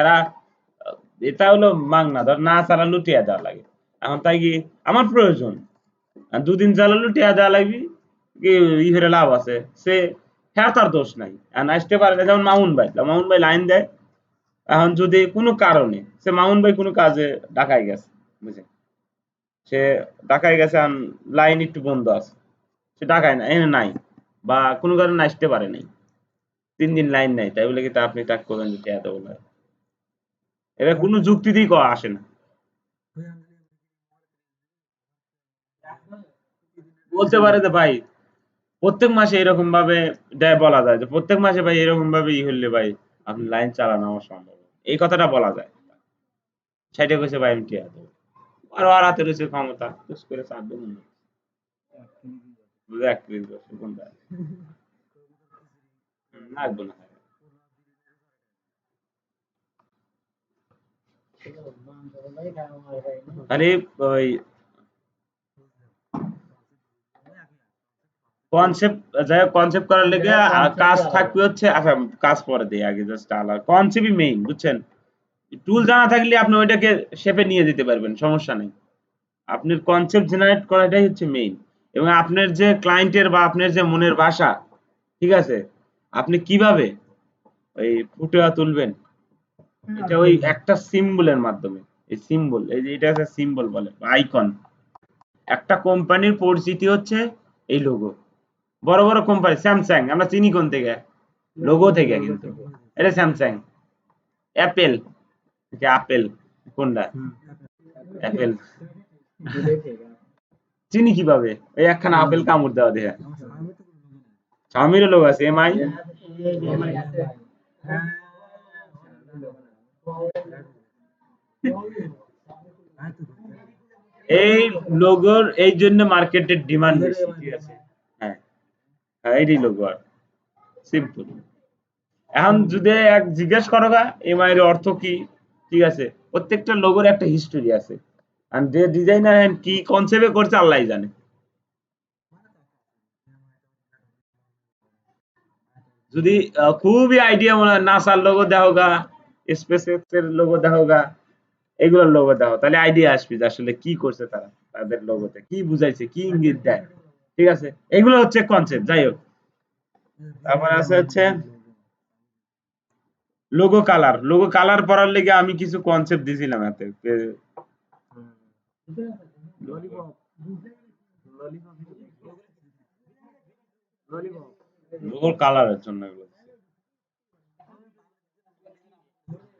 A: এরা এটা হলো মাংনা, ধর না চালালো টেয়া দেওয়া লাগে। এখন তাই কি আমার প্রয়োজন, আর দুদিন চালালো টেয়া দেওয়া লাগবে, কি ই করে লাভ আছে? সে হ্যাঁ তার দোষ নাই, আর আসতে পারে না। যেমন মামুন ভাই লাইন দেয়, এখন যদি কোনো কারণে সে মামুন ভাই কোনো কাজে ঢাকায় গেছে, বুঝছেন, সে ঢাকায় গেছে, আর লাইন একটু বন্ধ আছে, সে ঢাকায় না এনে নাই, বা কোনো কারণে আসতে পারে নাই, 3 দিন লাইন নাই, তাই বলে কি তা আপনি তাক করবেন যে টেয়া দেবো না? এটা কোনো যুক্তিতেই আসে না। বলতে পারে যে ভাই প্রত্যেক মাসে এরকম ভাবে দেয়, বলা যায় যে প্রত্যেক মাসে ভাই এরকম ভাবে ই হলে ভাই আপনি লাইন চালানো আমার সম্ভব না। এই কথাটা বলা যায়। সেটা কইছে ভাই আমি টিয়া দেবো, আর ওর হাতে রয়েছে ক্ষমতা, খুশ করে চাপ দেবো না, বুঝে 31 বছর কোনটা লাগবে না। আরে ওই কনসেপ্ট, যাই হোক কনসেপ্ট করার লেগে কাজ থাকবে হচ্ছে। আচ্ছা কাজ পরে দিই, আগে জাস্ট আলাদা কনসেপ্টই মেইন, বুঝছেন? টুল জানা থাকলে আপনি ওইটাকে শেপে নিয়ে যেতে পারবেন, সমস্যা নেই। আপনার কনসেপ্ট জেনারেট করাটাই হচ্ছে মেইন, এবং আপনার যে ক্লায়েন্টের বা আপনার যে মনের ভাষা, ঠিক আছে, আপনি কিভাবে ওই ফুটিয়ে তুলবেন, এটা ওই একটা সিম্বলের মাধ্যমে। এই সিম্বল, এই যে এটা একটা সিম্বল বলে, আইকন। একটা কোম্পানির পরিচিতি হচ্ছে এই লোগো। বড় বড় কোম্পানি, স্যামসাং আমরা চিনি কোন থেকে? লোগো থেকে কিন্তু। এটা স্যামসাং। অ্যাপেল, এটা আপেল কোনটা? অ্যাপেল চিনি কিভাবে? ওই একখানা আপেল কামড় দেওয়া দেখে। শাওমিরও লোগো আছে, এমআই। এই লোগোর এই জন্য মার্কেটের ডিমান্ড বেশি, ঠিক আছে? হ্যাঁ, হ্যাঁ এইটাই লোগো, আর সিম্পল। এখন যদি এক জিজ্ঞেস করো গা এমআই এর অর্থ কি, ঠিক আছে, প্রত্যেকটা লোগোর একটা হিস্টোরি আছে, আর যে ডিজাইনার কি কনসেপ্টে করছে আল্লাহই জানে। যদি খুবই আইডিয়া মনে হয়, নাসার লোগো দেখো গা, স্পেস এক্স এর লোগো দেখো গা, এগুলোর লোগো দেখো, তাহলে আইডিয়া আসবে যে আসলে কি করছে তারা, তাদের লোগোতে কি বুঝাইছে, কি ইঙ্গিত দেয়, ঠিক আছে? এগুলো হচ্ছে কনসেপ্ট। যাই হোক, তারপরে আছে হচ্ছে লোগো কালার। লোগো কালার পড়ার লেগে আমি কিছু কনসেপ্ট দিছিলাম এতে। লোগোর কালারের জন্য এগুলো।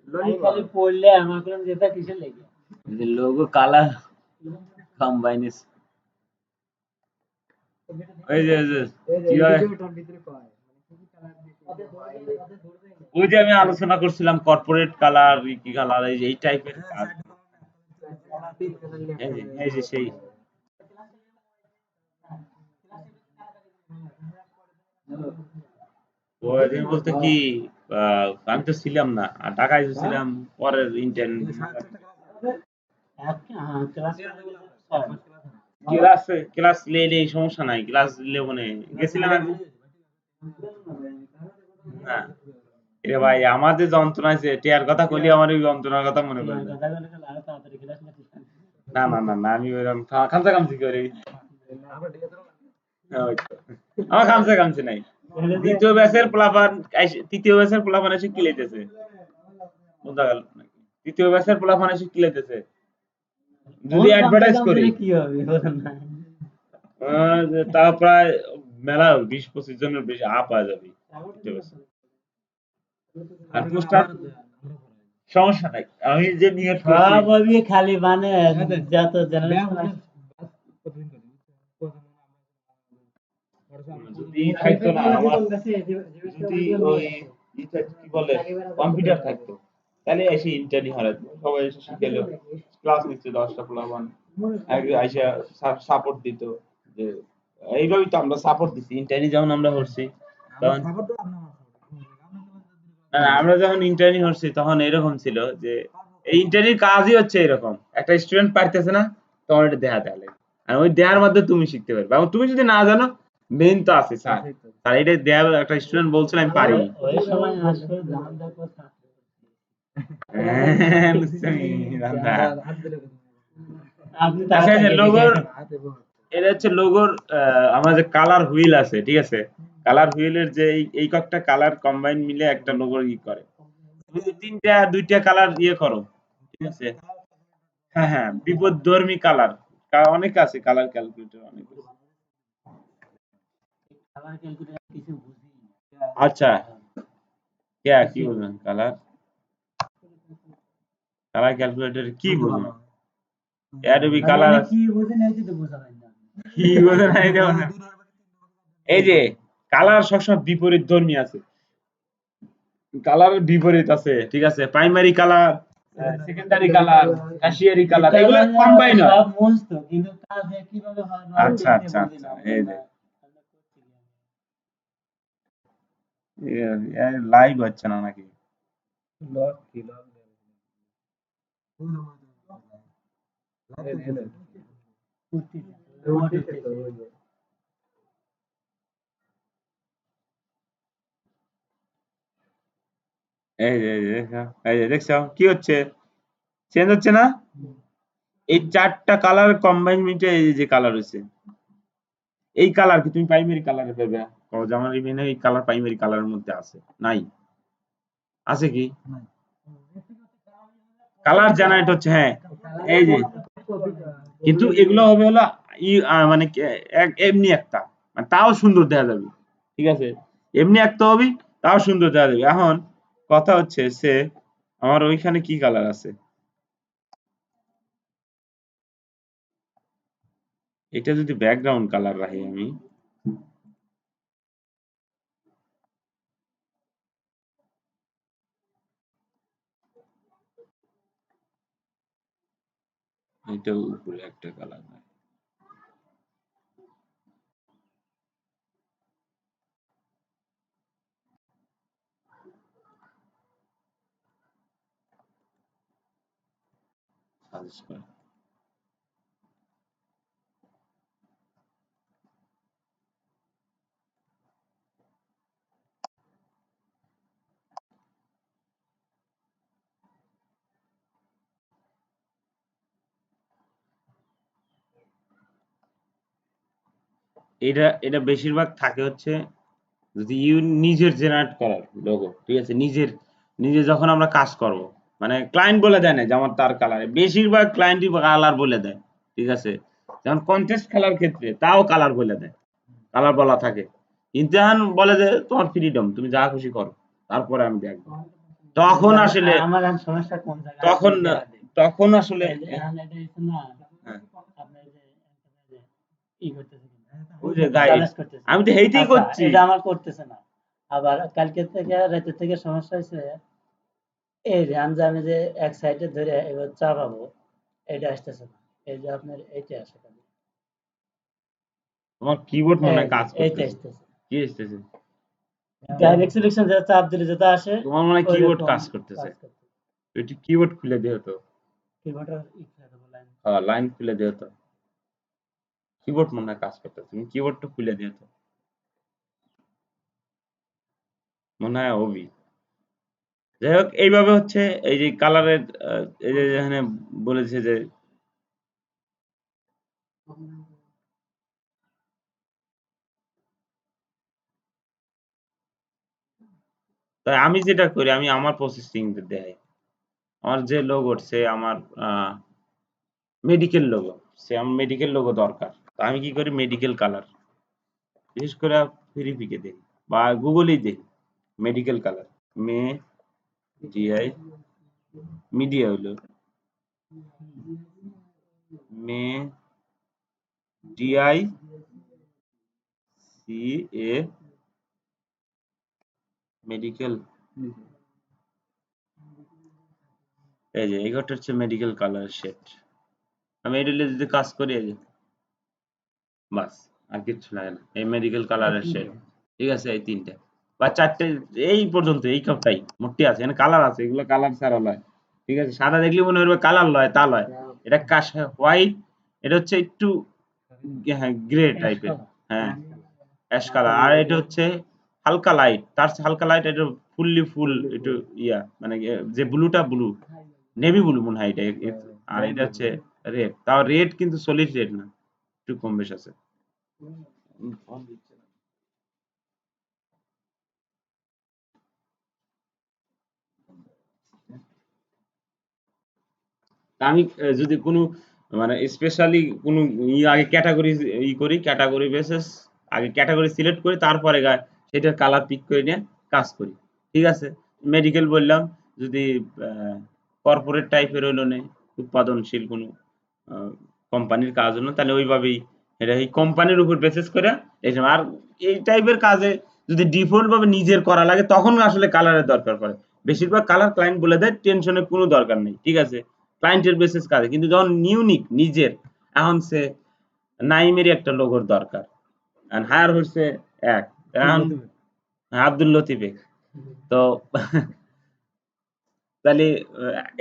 B: আমি খালি পড়লে আমার কোন যেটা কিসের লেগে
A: লোগো কালার কম্বাইনিস, ওই যে কিভাবে ওই যে আমি আলোচনা করছিলাম কর্পোরেট কালার, কি কালার, এই যে এই টাইপের কাজ। এই যে সেই বলতে কি আমি তো ছিলাম না, আর ঢাকায় যে ছিলাম পরের ইন্টার্ন।
B: ক্লাস
A: ক্লাস নিলে সমস্যা নাই, ক্লাস নেবো না, গেছিলাম একদিন। না এরে ভাই, আমার যে যন্ত্রণা আছে টিয়ার কথা কইলে আমার ওই যন্ত্রণার কথা মনে পড়ে যায়।
B: কথা বলে আরো তাড়াতাড়ি ক্লাস নিতে
A: না না না না, আমি ওইরকম খামসা খামসি করি। ওই তো। আমার খামসা খামসি নাই। দ্বিতীয় ব্যাচের পোলাপান তৃতীয় ব্যাচের পোলাপান এসে কি লইতেছে? বোঝা গেল নাকি? তৃতীয় ব্যাচের পোলাপান এসে কি লইতেছে? যদি অ্যাডভার্টাইজ করি,
B: কি হবে বলেন না?
A: তা প্রায় মেলা 20-25 জনের বেশি আপ হয়ে যাবে তৃতীয় ব্যাচে। আর পোস্টার সমস্যা নাই, আমি যে নিয়ে
B: সব ওই খালি মানে যত জেনারেশন
A: যদি থাকতো না আমার, যদি ওই কি বলে কম্পিউটার থাকতো, তাহলে এসে ইন্টারনি হারাতো, সবাই এসে শিখেলো, ক্লাস নিচ্ছে 10টা পোলাপান, আইসা সাপোর্ট দিত। যে এইভাবেই তো আমরা সাপোর্ট দিচ্ছি ইন্টারনি যখন আমরা করছি তখন। না, না, আমরা যখন ইন্টারনি করছি তখন এরকম ছিল যে এই ইন্টারনির কাজই হচ্ছে এরকম, একটা স্টুডেন্ট পারতেছে না তখন এটা দেখা দেয়, আর ওই দেওয়ার মধ্যে তুমি শিখতে পারবে, এবং তুমি যদি না জানো মেইন তো আছে স্যার, স্যার এটা দেওয়া, একটা স্টুডেন্ট বলছিল আমি পারি।
B: ওই সময় আসলে জান দেখো
A: হ্যাঁ, লুচ্চামি, দাদা।
B: আপনি
A: আচ্ছা, এই যে
B: তাড়াতাড়ি
A: লোগোর, এটা হচ্ছে লোগোর আমার যে কালার হুইল আছে, ঠিক আছে, কালার হুইলের যে এই কয়েকটা কালার কম্বাইন মিলে একটা লোগোর করে। তুমি যদি দুইটা কালার করো, ঠিক আছে। হ্যাঁ হ্যাঁ, বিপদধর্মী কালার অনেক আছে, কালার ক্যালকুলেটর অনেক আছে।
B: আমার ক্যালকুলেটর কিছু বুঝি
A: আচ্ছা, কি বলবেন কালার, কালার ক্যালকুলেটর কি বলবেন? অ্যাডোবি কালার
B: কি বুঝেন এই তো বোঝা যায় না।
A: কি বলবেন এই যে কালার সবসময় বিপরীত ধর্মী আছে, কালারের বিপরীত আছে, ঠিক আছে, primary colour, secondary colour, tertiary colour, এগুলো কম্বাইন হয়।
B: সব বুঝতো কিন্তু কাজে কিভাবে হয় না
A: আচ্ছা আচ্ছা আচ্ছা, এই যে লাইভ হচ্ছে না নাকি? এই যে দেখছো কি হচ্ছে, চেঞ্জ হচ্ছে না? এই 4টা কালার কম্বাইন মিটে এই যে কালার হয়েছে, এই কালার কি তুমি প্রাইমারি কালারে পাবে? আমার ইমেনে এই কালার প্রাইমারি কালারের মধ্যে আছে নাই? আছে কি? কালার জেনারেট হচ্ছে, হ্যাঁ, এই যে, কিন্তু এগুলো হবে হলো মানে এমনি একটা, মানে তাও সুন্দর দেখা যাবে, ঠিক আছে, এমনি একটা হবে তাও সুন্দর দেখা যাবে। এখন কথা হচ্ছে সে আমার ওইখানে কি কালার আছে, এটা যদি ব্যাকগ্রাউন্ড কালার রাখি আমি, এটা উপরে একটা কালার সাজেস্ট করে। এটা বেশিরভাগ থাকে হচ্ছে যদি নিজের জেনারেট করার লোগো, ঠিক আছে, নিজে যখন আমরা কাজ করব, মানে ক্লায়েন্ট বলে দেয় না যে আমার তার কালার, বেশিরভাগ ক্লায়েন্টই কালার বলে দেয়, ঠিক আছে, যেমন কন্টেস্ট খেলার ক্ষেত্রে তাও কালার বলে দেয়, কালার বলা থাকে, কিন্তু এখন বলে যে তোমার ফ্রিডম, তুমি যা খুশি করো, তারপরে আমি দেখবো, তখন আসলে
B: আমার আর সমস্যা কোন জায়গায়
A: তখন তখন আসলে
B: এখন এটা হচ্ছে না
A: হ্যাঁ,
B: আপনার যে ই করতেছে
A: ওই যে গাইড,
B: সাজেস্ট করতেছে,
A: আমি তো হেইতেই
B: আচ্ছা
A: করছি।
B: এটা আমার করতেছে না, আবার কালকে থেকে রাতে থেকে সমস্যা হয়েছে, এই র্যাম যে আমি যে এক সাইডে ধরে এবার চাপাবো এটা আসতেছে না, এই যে আপনার এইটা আসে খালি,
A: তোমার কিবোর্ড মনে হয়
B: এই যে
A: কাজ
B: এইটা
A: করতেছে,
B: আসতেছে,
A: কি আসতেছে?
B: ডাইরেক্ট সিলেকশন যা চাপ দিলে যেটা আসে
A: তোমার মনে হয় কিবোর্ড
B: ওইরকম
A: কাজ করতেছে।
B: কাজ করতে।
A: একটু কিবোর্ড খুলে দিও তো।
B: কিবোর্ডের খুলে দেবো লাইন।
A: হ্যাঁ, লাইন খুলে দিও তো। কিবোর্ড মনে হয় কাজ করতেছে। তুমি কিবোর্ডটা খুলে দিও তো। মনে হয় ওবি। যাই হোক, এইভাবে হচ্ছে এই যে কালারের এই যে এখানে বলেছে যে তাই আমি যেটা করি, আমি আমার প্রসেসিং দেখাই। আমার যে লোগো সে আমার মেডিকেল লোগো, সে আমার মেডিকেল লোগো দরকার। তো আমি কি করি, মেডিকেল কালার বিশেষ করে ফিরিপিকে দিই বা গুগলেই দিই মেডিকেল কালার। মে ডিআই মিডিয়া হইলো মে ডিআই সি এ মেডিকেল। এই যে এই ঘরটা হচ্ছে মেডিকেল কালার শেড। আমি এটা নিয়ে যদি কাজ করি, এই যে বাস, আর কিচ্ছু লাগে না। এই মেডিকেল কালারের শেড, ঠিক আছে, এই তিনটে বা চারটে, এই পর্যন্ত এই সবটাই মোটটি আছে। এখানে কালার আছে, এগুলো কালার ছাড়া লয়, ঠিক আছে। সাদা দেখলে মনে হবে কালার লয়, তা লয়। এটা কাশ হোয়াইট, এটা হচ্ছে একটু হ্যাঁ গ্রে টাইপের, হ্যাঁ অ্যাশ কালার। আর এটা হচ্ছে হালকা লাইট, তার চেয়ে হালকা লাইট, এটা ফুললি ফুল একটু ইয়া, মানে যে ব্লুটা ব্লু, নেভি ব্লু মনে হয় এটা। আর এটা হচ্ছে রেড, তাও রেড কিন্তু সলিড রেড না, একটু কম বেশ আছে। তা আমি যদি কোনো মানে স্পেশালি কোনো আগে ক্যাটাগরি করি, ক্যাটাগরি বেসিস আগে ক্যাটাগরি সিলেক্ট করি, তারপরে সেটার কালার পিক করে নিয়ে কাজ করি, ঠিক আছে। মেডিকেল বললাম, যদি কর্পোরেট টাইপের হইলো নেই, উৎপাদনশীল কোনো কোম্পানির কাজ হলো, তাহলে ওইভাবেই এটা এই কোম্পানির উপর বেসিস করে এই সময়। আর এই টাইপের কাজে যদি ডিফল্ট ভাবে নিজের করা লাগে, তখন আসলে কালারের দরকার পড়ে। বেশিরভাগ কালার ক্লায়েন্ট বলে দেয়, টেনশনের কোনো দরকার নেই, ঠিক আছে, ক্লায়েন্টের বেসিস কাজে। কিন্তু যখন ইউনিক নিজের, এখন সে নাইমেরই একটা লোগোর দরকার, হায়ার হচ্ছে এক, এখন আব্দুল লতিফে, তো তাহলে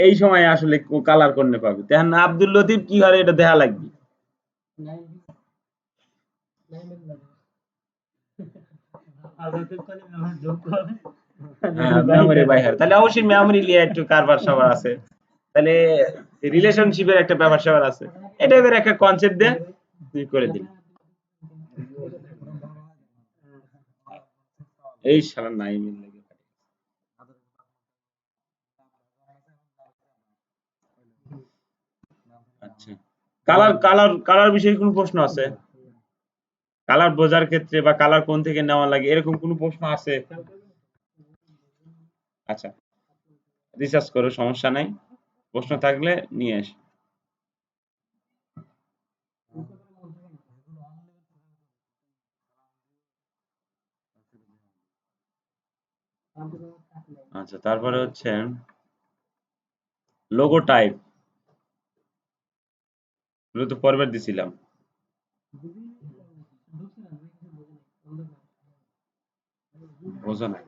A: এই সময় আসলে কালার করতে পারবে, তখন আব্দুল লতিফ কি করে এটা দেখা লাগবে। হ্যাঁ, মেমোরি বাইহার, তাহলে অবশ্যই মেমোরি নিয়ে একটু কারবার সবার আছে, তাহলে রিলেশনশিপের একটা ব্যাপার স্যাপার আছে। এটা এবার একটা কনসেপ্ট দিয়ে তুই করে দিলি। এই শালা নাই মিল লাগে। আচ্ছা, কালার কালার কালার বিষয়ে কোনো প্রশ্ন আছে? কালার বোঝার ক্ষেত্রে বা কালার কোন থেকে নেওয়া লাগে, এরকম কোনো প্রশ্ন আছে? আচ্ছা, রিসার্চ করো, সমস্যা নাই, প্রশ্ন থাকলে নিয়ে এস। আচ্ছা, তারপরে হচ্ছে লোগো টাইপ, এগুলো তো পরেরবার দিছিলাম। বোঝো না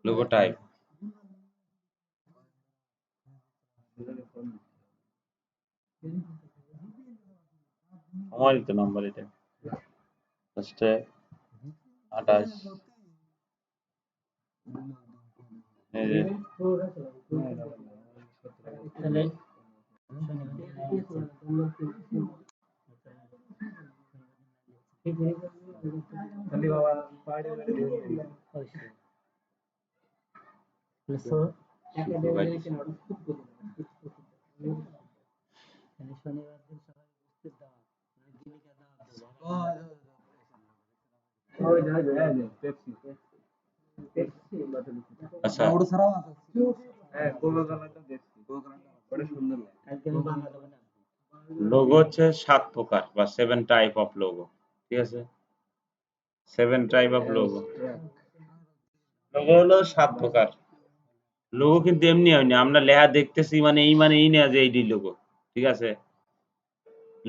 A: লোগো টাইপ, আমারই তো নাম্বার এটা, ফার্স্টে 28, এই যে
B: তাহলে
C: খালি বাবা পার্টি করে দিবি।
B: শনিবার দিন সবাই উপস্থিত দাওয়াত, মানে দিনিকে দাওয়াত দেবো।
C: ওই যে পেপসি
A: আচ্ছা,
C: ওটা ছাড়াও আছে। হ্যাঁ, কোকা কোলাটা দেখছি, কোকা কোলাটা ওটা সুন্দর লাগে।
B: একদিন বাংলা দেবো না।
A: লোগো হচ্ছে 7 প্রকার বা 7 টাইপ অফ লোগো, ঠিক আছে, 7 টাইপ অফ লোগো। লোগো হলো 7 প্রকার। লোগো কিন্তু এমনি হয়নি, আমরা লেখা দেখতেছি মানে এই না যে এইটি লোগো, ঠিক আছে।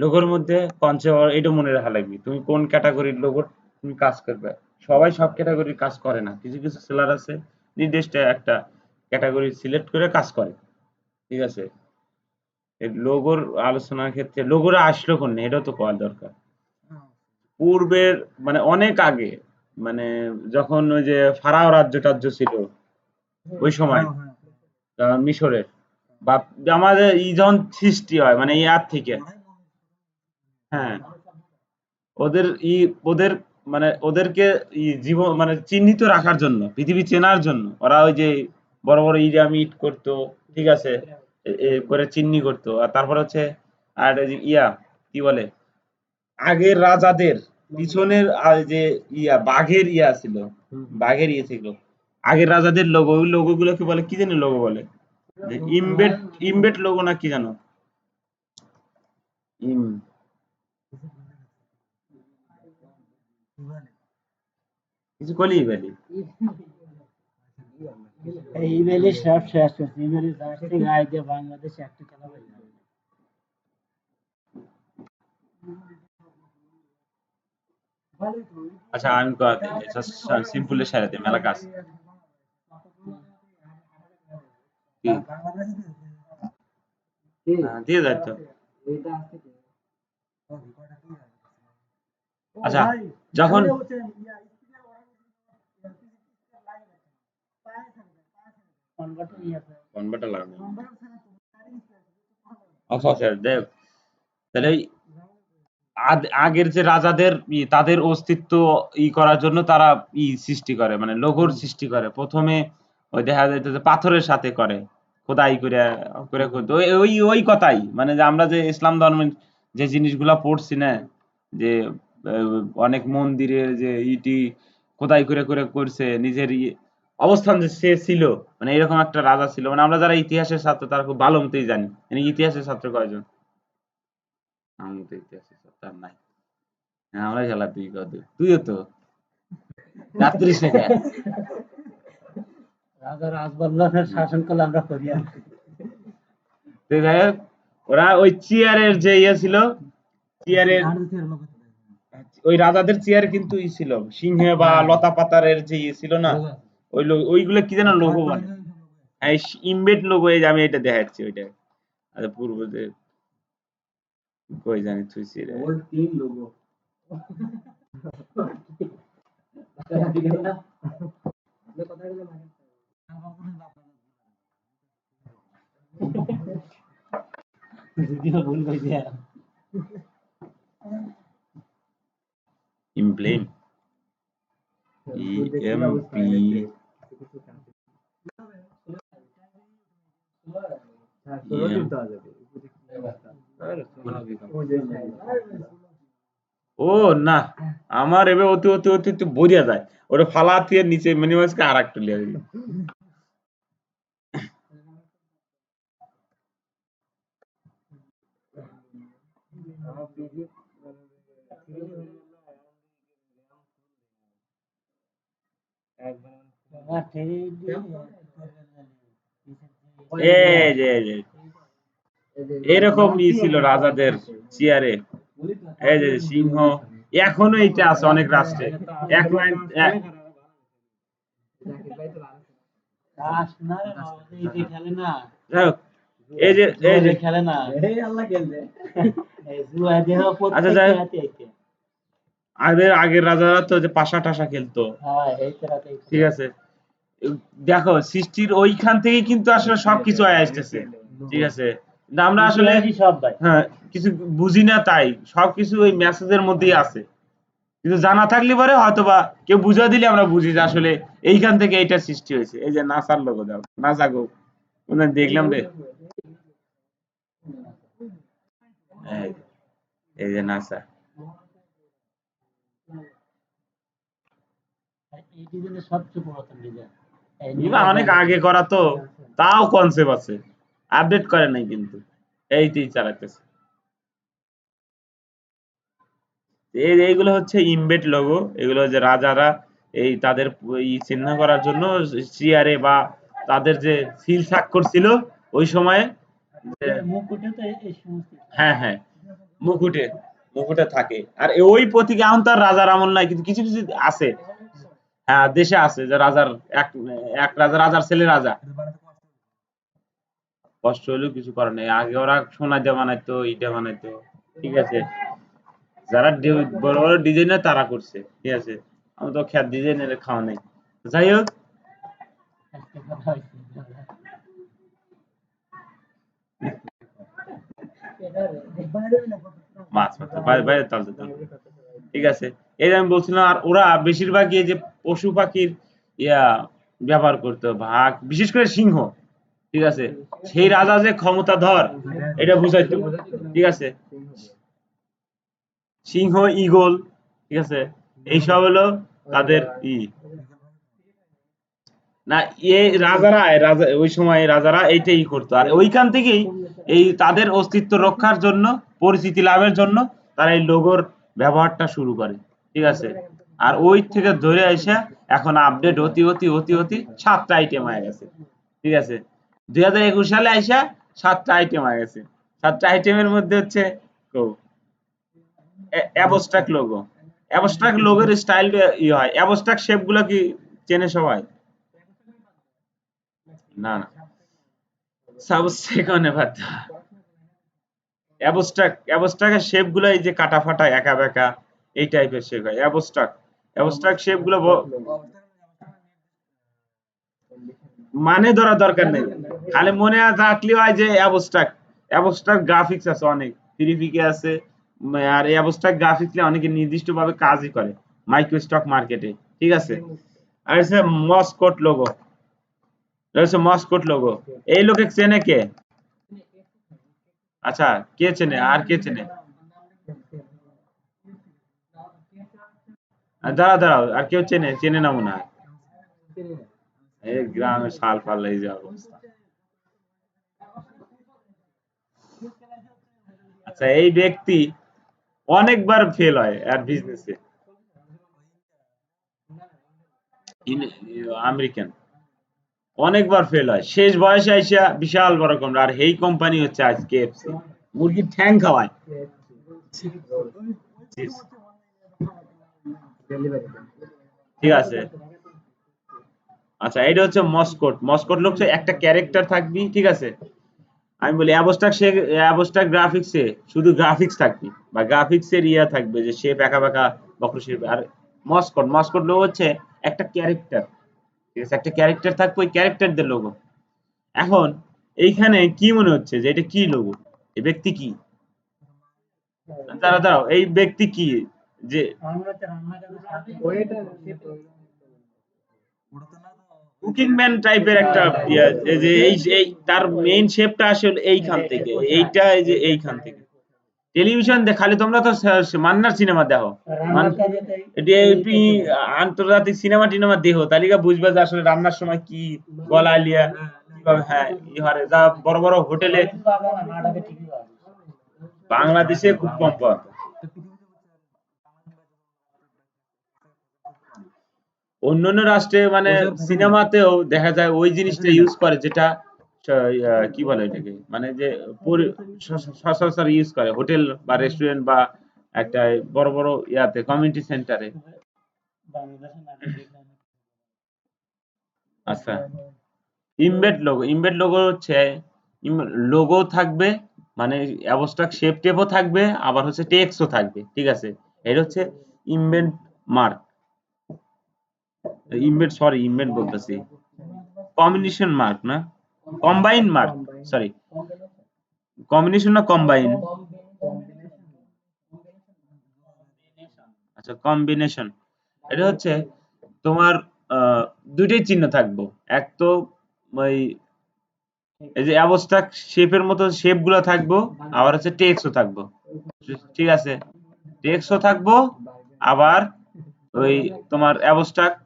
A: লোগোর মধ্যে কনসেপ্ট এটা মনে রাখা লাগবে, তুমি কোন ক্যাটাগরির লোগো তুমি কাজ করবে। সবাই সব ক্যাটাগরির কাজ করে না, কিছু কিছু সেলার আছে নির্দিষ্ট একটা ক্যাটাগরি সিলেক্ট করে কাজ করে। ঠিক আছে, এই লোগোর আলোচনার ক্ষেত্রে লোগোরা আসলো কোন এটাও তো করা দরকার। পূর্বের মানে অনেক আগে, মানে যখন ওই যে ফারাও রাজ্য টাজ্য ছিল ওই সময়, মিশরের বা আমাদের ই যখন সৃষ্টি হয় মানে ইয়ার থেকে, হ্যাঁ, ওদের ওদের মানে ওদেরকে জীবন মানে চিহ্নিত রাখার জন্য, পৃথিবী চেনার জন্য ওরা ওই যে বড় বড় ইরামিড করতো। ঠিক আছে, করে চিহ্নি করতো। আর তারপর হচ্ছে আর এই যে কি বলে, আগের রাজাদের পিছনের যে বাঘের ছিল, বাঘের ছিল আগের রাজাদের লোগো, ওই লোগো গুলোকে বলে কি জানি লোগো বলে, যে ইমবেড ইমবেড লোগো না কি জানো, ইম কিছু কলি বলি।
B: এই ইমেলে সব শেষ করছে, ইমেলে জাস্ট গায়ে দিয়ে বাংলাদেশে একটা খেলা হয়ে যাবে।
A: আচ্ছা আমি সিম্পলের সারাতে মেলা কাজ কি দিয়ে যায় তো। আচ্ছা যখন
B: কনভার্টার নিয়ে আছে।
A: কনভার্টার লাগানো, আচ্ছা আচ্ছা দেখ, তাহলে ওই আগের যে রাজাদের তাদের অস্তিত্ব করার জন্য তারা সৃষ্টি করে, মানে লোগোর সৃষ্টি করে। প্রথমে ওই দেখা যাইত যে পাথরের সাথে করে, খোদাই করে করে করতো। ওই ওই ওই কথাই, মানে যে আমরা যে ইসলাম ধর্মের যে জিনিসগুলা পড়ছি না, যে অনেক মন্দিরের যে খোদাই করে করে করছে নিজের অবস্থান যে সে ছিল, মানে এরকম একটা রাজা ছিল। মানে আমরা যারা ইতিহাসের ছাত্র তারা খুব ভালো মতোই জানি। মানে ইতিহাসের ছাত্র কয়জন? আমি তো ইতিহাসের ছাত্র আর নাই। হ্যাঁ, আমরাই খেলা, তুই কত, তুইও তো রাত্রিশ টাকা।
B: রাজা রাজবল্লভের শাসনকালে আমরা করি আর কি।
A: তো যাই হোক, ওরা ওই চেয়ারের যে ছিল, চেয়ারের ওই রাজাদের চেয়ার কিন্তু ছিল সিংহে বা লতা পাতারের যে ছিল না, ওই ওইগুলো কি যেন লোগো বলে। হ্যাঁ, ইমবেড লোগো, এই যে আমি এটা দেখাচ্ছি ওইটা। আচ্ছা পূর্ব যে কই জানি থুইছি রে।
B: যদিও ভুল কইছি।
A: ইমপ্লেন ইএমপি ও না, আমার এবার অতি অতি অতি অতি বইয়া যায়, ওটা ফালা দিয়ে নিচে মিনিমাইজকে আর একটা লিয়ে দিই। এই যে এরকম ছিল রাজাদের চেয়ারে, এই যে সিংহ, এখনো এইটা আছে অনেক রাষ্ট্রে। এক লাইন
B: খেলে না,
A: এই যে
B: খেলে না,
A: আচ্ছা যাই হোক, আগের রাজারা তো যে পাশা টাসা খেলতো। ঠিক আছে, দেখো সৃষ্টির ওইখান থেকেই কিন্তু আসলে সবকিছু আসতেছে। ঠিক আছে, কিন্তু আমরা আসলে হ্যাঁ কিছু বুঝি না, তাই সবকিছু ওই মেসেজের মধ্যেই আছে। কিন্তু জানা থাকলে পরে হয়তো বা কেউ বুঝা দিলে আমরা বুঝি যে আসলে এইখান থেকে এইটা সৃষ্টি হয়েছে। এই যে নাসার লোগো দাও, নাসা গো দেখলাম রে, এই যে নাসা।
B: সবচেয়ে পুরাতন ডিজাইন
A: এবার অনেক আগে করা তো, তাও কনসেপ্ট আছে, আপডেট করে নাই কিন্তু এইতেই চালাতেছে। এইগুলো হচ্ছে ইমবেড লোগো, এগুলো যে রাজারা এই তাদের চিহ্ন করার জন্য চেয়ারে বা তাদের যে সিল স্বাক্ষর ছিল ওই সময়ে,
B: মুকুটে তো এই সমস্ত।
A: হ্যাঁ হ্যাঁ মুকুটে, মুকুটে থাকে। আর ওই প্রতীক এখন তো আর রাজার আমল নাই, কিন্তু কিছু কিছু আছে, হ্যাঁ দেশে আছে যে রাজার এক এক রাজা, রাজার ছেলে রাজা। কষ্ট হলেও কিছু করার নেই, আগে ওরা সোনা দিয়ে বানাইতো, ইটা বানাইতো, ঠিক আছে। যারা বড় বড় ডিজাইনার তারা করছে, ঠিক আছে। আমি তো খ্যাত ডিজাইনের খাওয়া নেই। যাই হোক,
B: আজকে কথা হয়েছে
A: মাছ মাছ বাইরে বাইরে তালতে তো, ঠিক আছে। এই যে আমি বলছিলাম, আর ওরা বেশিরভাগ এই যে পশু পাখির ইয়া ব্যবহার করতো, ভাগ বিশেষ করে সিংহ, ঠিক আছে। সেই রাজা যে ক্ষমতাধর এটা বুঝাইতো, ঠিক আছে। সিংহ, ঈগল, ঠিক আছে, এইসব হলো তাদের না। রাজা ওই সময় রাজারা এইটাই করতো, আর ওইখান থেকেই এই তাদের অস্তিত্ব রক্ষার জন্য, পরিচিতি লাভের জন্য তারা এই লোগোর ব্যবহারটা শুরু করে, ঠিক আছে। আর ওই থেকে ধরে এসে এখন আপডেট হতে হতে হতে হতে 7টা আইটেম হয়ে গেছে, ঠিক আছে। 2021 সালে আইসা 7টা আইটেম হয়ে গেছে। 7টা আইটেমের মধ্যে হচ্ছে অ্যাবস্ট্রাক্ট লোগো। অ্যাবস্ট্রাক্ট লোগোর স্টাইল হয়, অ্যাবস্ট্রাক্ট শেপ গুলো কি চেনে সবাই? না না, সাবসেকনে বাদ। অ্যাবস্ট্রাক্ট শেপ গুলো এই যে কাটা ফাটা একা বেঁকা এই টাইপের শেপ হয় অ্যাবস্ট্রাক্ট শেপ গুলো মানে ধরা দরকার নেই, খালি মনে রাখলে হয় যে অ্যাবস্ট্রাক্ট গ্রাফিক্স আছে অনেক, 3PK আছে। আর এই অ্যাবস্ট্রাক্ট গ্রাফিক্স অনেকে নির্দিষ্ট ভাবে কাজই করে মাইক্রো স্টক মার্কেটে, ঠিক আছে। আর হচ্ছে মস্কট লোগো, মস্কট লোগো। এই লোকে চেনে কে? আচ্ছা, কে চেনে, আর কে চেনে? দাঁড়াও দাঁড়াও, আর কেউ চেনে? চেনে না মনে হয়, এই গ্রামে শাল পাল এই যে অবস্থা। আচ্ছা, এই ব্যক্তি অনেকবার ফেল হয় আর বিজনেসে, আমেরিকান, অনেকবার ফেল হয়, শেষ বয়সে আইসা বিশাল বড় কোম্পানি। আর এই কোম্পানি হচ্ছে আজ KFC, মুরগির ঠ্যাং খাওয়ায়। ঠিক আছে। আচ্ছা, এটা হচ্ছে মস্কট। মস্কট লোক একটা ক্যারেক্টার থাকবি, ঠিক আছে। আমি বলি অ্যাবস্ট্রাক্ট গ্রাফিক্সে শুধু গ্রাফিক্স থাকবে, বা গ্রাফিক্সের ইয়া থাকবে যে শেপ একা বেঁকা বক্র শেপ। আর মস্কট লোক হচ্ছে একটা ক্যারেক্টার, ঠিক আছে, একটা ক্যারেক্টার থাকবে, ওই ক্যারেক্টারদের লোগো। এখন এইখানে কি মনে হচ্ছে যে এটা কি লোগো? এই ব্যক্তি কি? দাঁড়াও, এই ব্যক্তি কি? যে কুকিং ম্যান টাইপের একটা ইয়া, এই যে এই তার মেইন শেপটা আসলে এইখান থেকে, এইটা এই যে এইখান থেকে। টেলিভিশন খালি তোমরা তো মান্নার সিনেমা দেখো, একটু আন্তর্জাতিক সিনেমা টিনেমা দেখো, তালিকা বুঝবে যে আসলে রান্নার সময় কি গলা লিয়া কিভাবে, হ্যাঁ ইহারে যা বড় বড় হোটেলে। বাংলাদেশে খুব কম পাওয়া যায়। অন্যান্য রাষ্ট্রে মানে সিনেমাতেও দেখা যায় ওই জিনিসটা ইউজ করে, যেটা কি বলে এটাকে, মানে যে সচরাচর ইউজ করে হোটেল বা রেস্টুরেন্ট বা একটা বড় বড় ইয়াতে কমিউনিটি সেন্টারে। আচ্ছা, ইমবেড লোগো হচ্ছে লোগো থাকবে, মানে অ্যাবস্ট্রাক্ট শেপ টেপও থাকবে, আবার হচ্ছে টেক্সটও থাকবে, ঠিক আছে। এটা হচ্ছে ইমবেড মার্ক, ইমবেড বলতেছি, কম্বিনেশন মার্ক না, কম্বাইন মার্ক, সরি, কম্বিনেশন না কম্বাইন? আচ্ছা, কম্বিনেশন। এটা হচ্ছে তোমার দুইটাই চিহ্ন থাকবো, এক তো ওই এই যে অ্যাবস্ট্রাক্ট শেপের মতো শেপ গুলো থাকবো, আবার হচ্ছে টেক্সটও থাকবো, ঠিক আছে। টেক্সটও থাকবো, আবার ওই তোমার অ্যাবস্ট্রাক্ট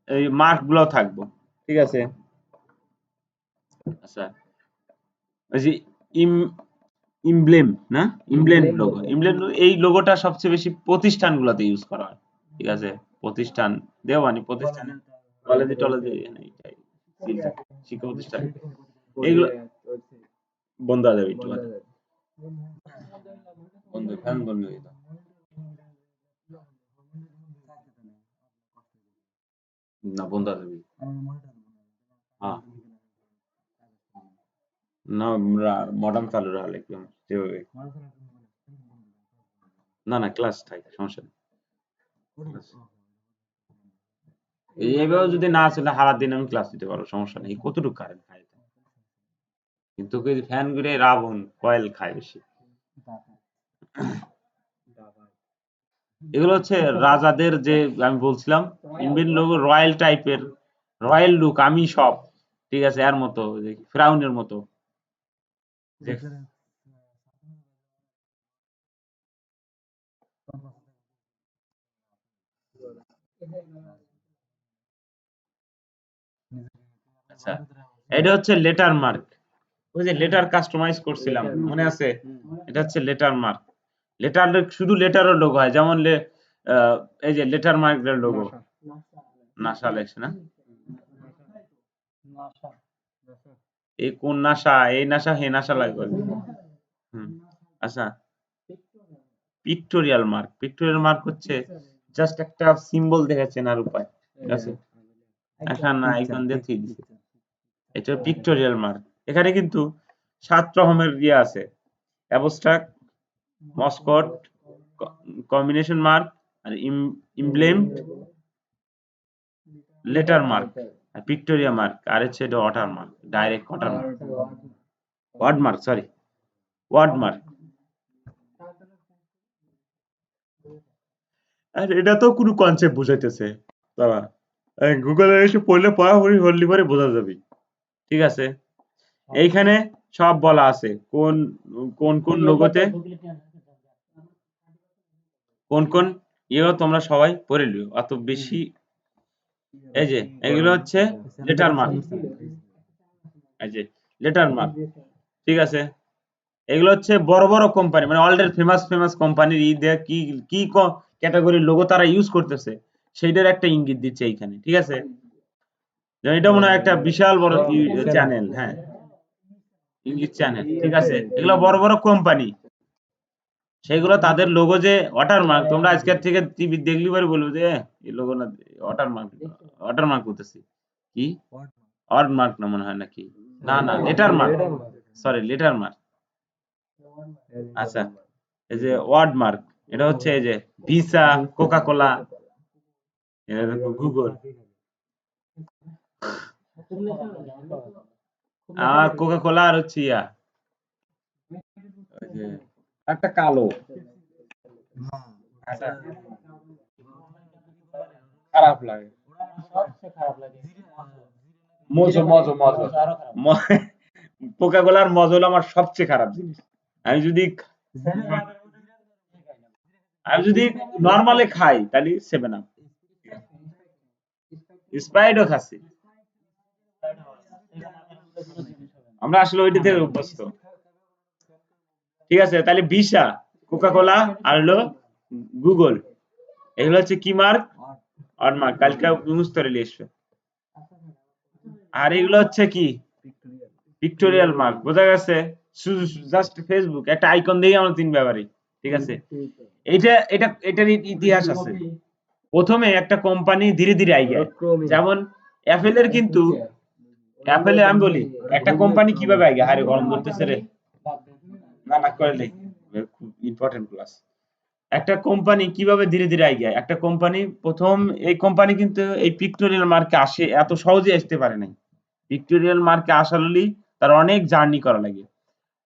A: এই মার্ক গুলো থাকবো, ঠিক আছে। আচ্ছা, ওই যে ইমব্লেম না, ইমব্লেম এই লোগোটা সবচেয়ে বেশি প্রতিষ্ঠানগুলোতে ইউজ করা হয়, ঠিক আছে। প্রতিষ্ঠান, দেওয়ানি প্রতিষ্ঠানে, কলেজে টলেজে, শিক্ষা প্রতিষ্ঠান, এইগুলো বন্ধ হয়ে যাবে একটু বাদে। বন্ধু ফ্যান বন্ধ হয়ে দাও। না বন্ধ আছে হ্যাঁ না মডার্ন চালু রাখলে একদম যেভাবে না না ক্লাস থাকে সমস্যা নেই এইভাবে যদি না আসলে সারা দিন আমি ক্লাস দিতে পারবো সমস্যা নেই কতটুকু কারেন্ট খাই কিন্তু ফ্যান ঘুরে রাবণ কয়েল খায় বেশি এগুলো হচ্ছে রাজাদের যে আমি বলছিলাম ইন্ডিয়ান লোক রয়্যাল টাইপের রয়্যাল লুক আমি সব ঠিক আছে এর মতো ফ্রাউনের মতো আচ্ছা এটা হচ্ছে লেটার মার্ক ওই যে লেটার কাস্টমাইজ করছিলাম মনে আছে এটা হচ্ছে লেটার মার্ক লেটার শুধু লেটারের লোগো হয় যেমন এই যে লেটার মার্কের লোগো নাসা লেখছে না এই কোন নাসা এই নাসা হে নাসা লাগবে আচ্ছা পিক্টোরিয়াল মার্ক হচ্ছে জাস্ট একটা সিম্বল দেখে চেনার উপায় ঠিক আছে এখন না আইকন দিয়ে থ্রি দিছে এটা পিক্টোরিয়াল মার্ক এখানে কিন্তু 7 রকমের ইয়ে আছে অ্যাবস্ট্রাক্ট মস্কট কম্বিনেশন মার্ক আর ইমব্লেম লেটার মার্ক আর পিক্টোরিয়া মার্ক আর হচ্ছে এটা water mark direct water mark word mark sorry word mark আর এটা তো কোনো কনসেপ্ট বুঝাইতেছে বাবা গুগলে এসে পড়লে পড়াপড়ি হলি পরে বোঝা যাবে ঠিক আছে এইখানে সব বলা আছে কোন কোন কোন লোগোতে কোন কোন ইয়েও তোমরা সবাই পড়ে লিও অত বেশি এই যে এগুলো হচ্ছে লেটার মার্ক এই যে লেটার মার্ক ঠিক আছে এগুলো হচ্ছে বড় বড় কোম্পানি মানে অলরেডি ফেমাস কোম্পানির কি কি ক্যাটাগরির লোগো তারা ইউজ করতেছে সেইটার একটা ইঙ্গিত দিচ্ছে এইখানে ঠিক আছে যেমন এটা মনে হয় একটা বিশাল বড় চ্যানেল হ্যাঁ ইংলিশ চ্যানেল ঠিক আছে এগুলো বড় বড় কোম্পানি সেগুলো তাদের লোগো যে ওয়াটারমার্ক তোমরা আজকের থেকে টিভি দেখলি পরে বলবে যে এই লোগো না ওয়াটারমার্ক করতেছি কি ওয়ার্ডমার্ক না মনে হয় নাকি না না letter mark sorry letter mark আচ্ছা এই যে ওয়ার্ড মার্ক এটা হচ্ছে এই যে ভিসা কোকা কোলা এটা দেখো গুগল আর কোকা কোলা আর হচ্ছে ইয়া ওই যে একটা কালো খারাপ লাগে মজো মজো মজো কোকা কোলার মজো হলো আমার সবচেয়ে খারাপ জিনিস আমি যদি নরমালি খাই তাহলে 7 আপ স্প্রাইটও খাচ্ছি আমরা আসলে ওইটা থেকে অভ্যস্ত ঠিক আছে তাহলে ভিসা কোকা কোলা আর হলো গুগল এগুলো হচ্ছে কি মার্ক আর মার্ক কালকে মুখস্থ রেলে এসবে আর এগুলো হচ্ছে কি পিক্টোরিয়াল মার্ক বোঝা গেছে জাস্ট ফেসবুক একটা আইকন দিয়েই আমরা চিনতে পারি ঠিক আছে এটার ইতিহাস আছে প্রথমে একটা কোম্পানি ধীরে ধীরে আইগে যেমন অ্যাপেলের কিন্তু অ্যাপেলে আমি বলি একটা কোম্পানি কিভাবে আইগে হারে গরম করতেছে রে না না করলে খুব ইম্পর্টেন্ট ক্লাস একটা কোম্পানি কিভাবে ধীরে ধীরে আইগে একটা কোম্পানি প্রথম এই কোম্পানি কিন্তু এই পিক্টোরিয়াল মার্কে আসে এত সহজে আসতে পারে নাই পিক্টোরিয়াল মার্কে আসারই তার অনেক জার্নি করা লাগে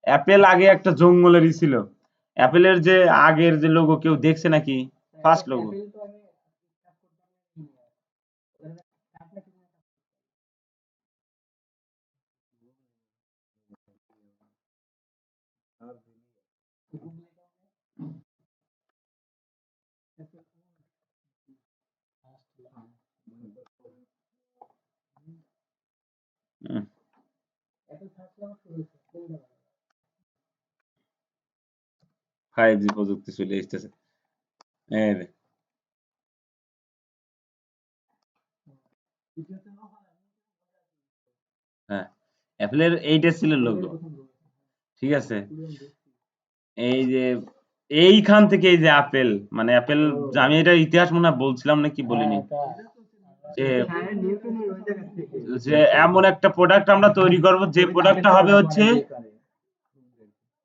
A: অ্যাপেল আগে একটা জঙ্গলেরই ছিল অ্যাপেলের যে আগের যে লোগো কেউ দেখছে নাকি ফার্স্ট লোগো হুম। 5G প্রযুক্তি চলে এসেছে এই রে। হ্যাঁ অ্যাপেলের এইটা ছিল লোগো ঠিক আছে এই যে এইখান থেকে এই যে অ্যাপেল মানে অ্যাপেল, আমি এটা ইতিহাস মনে হয় বলছিলাম না কি বলিনি, যে
C: হ্যাঁ নিউটনের ওই জায়গা থেকে
A: যে এমন একটা প্রোডাক্ট আমরা তৈরি করব যে প্রোডাক্টটা হবে হচ্ছে,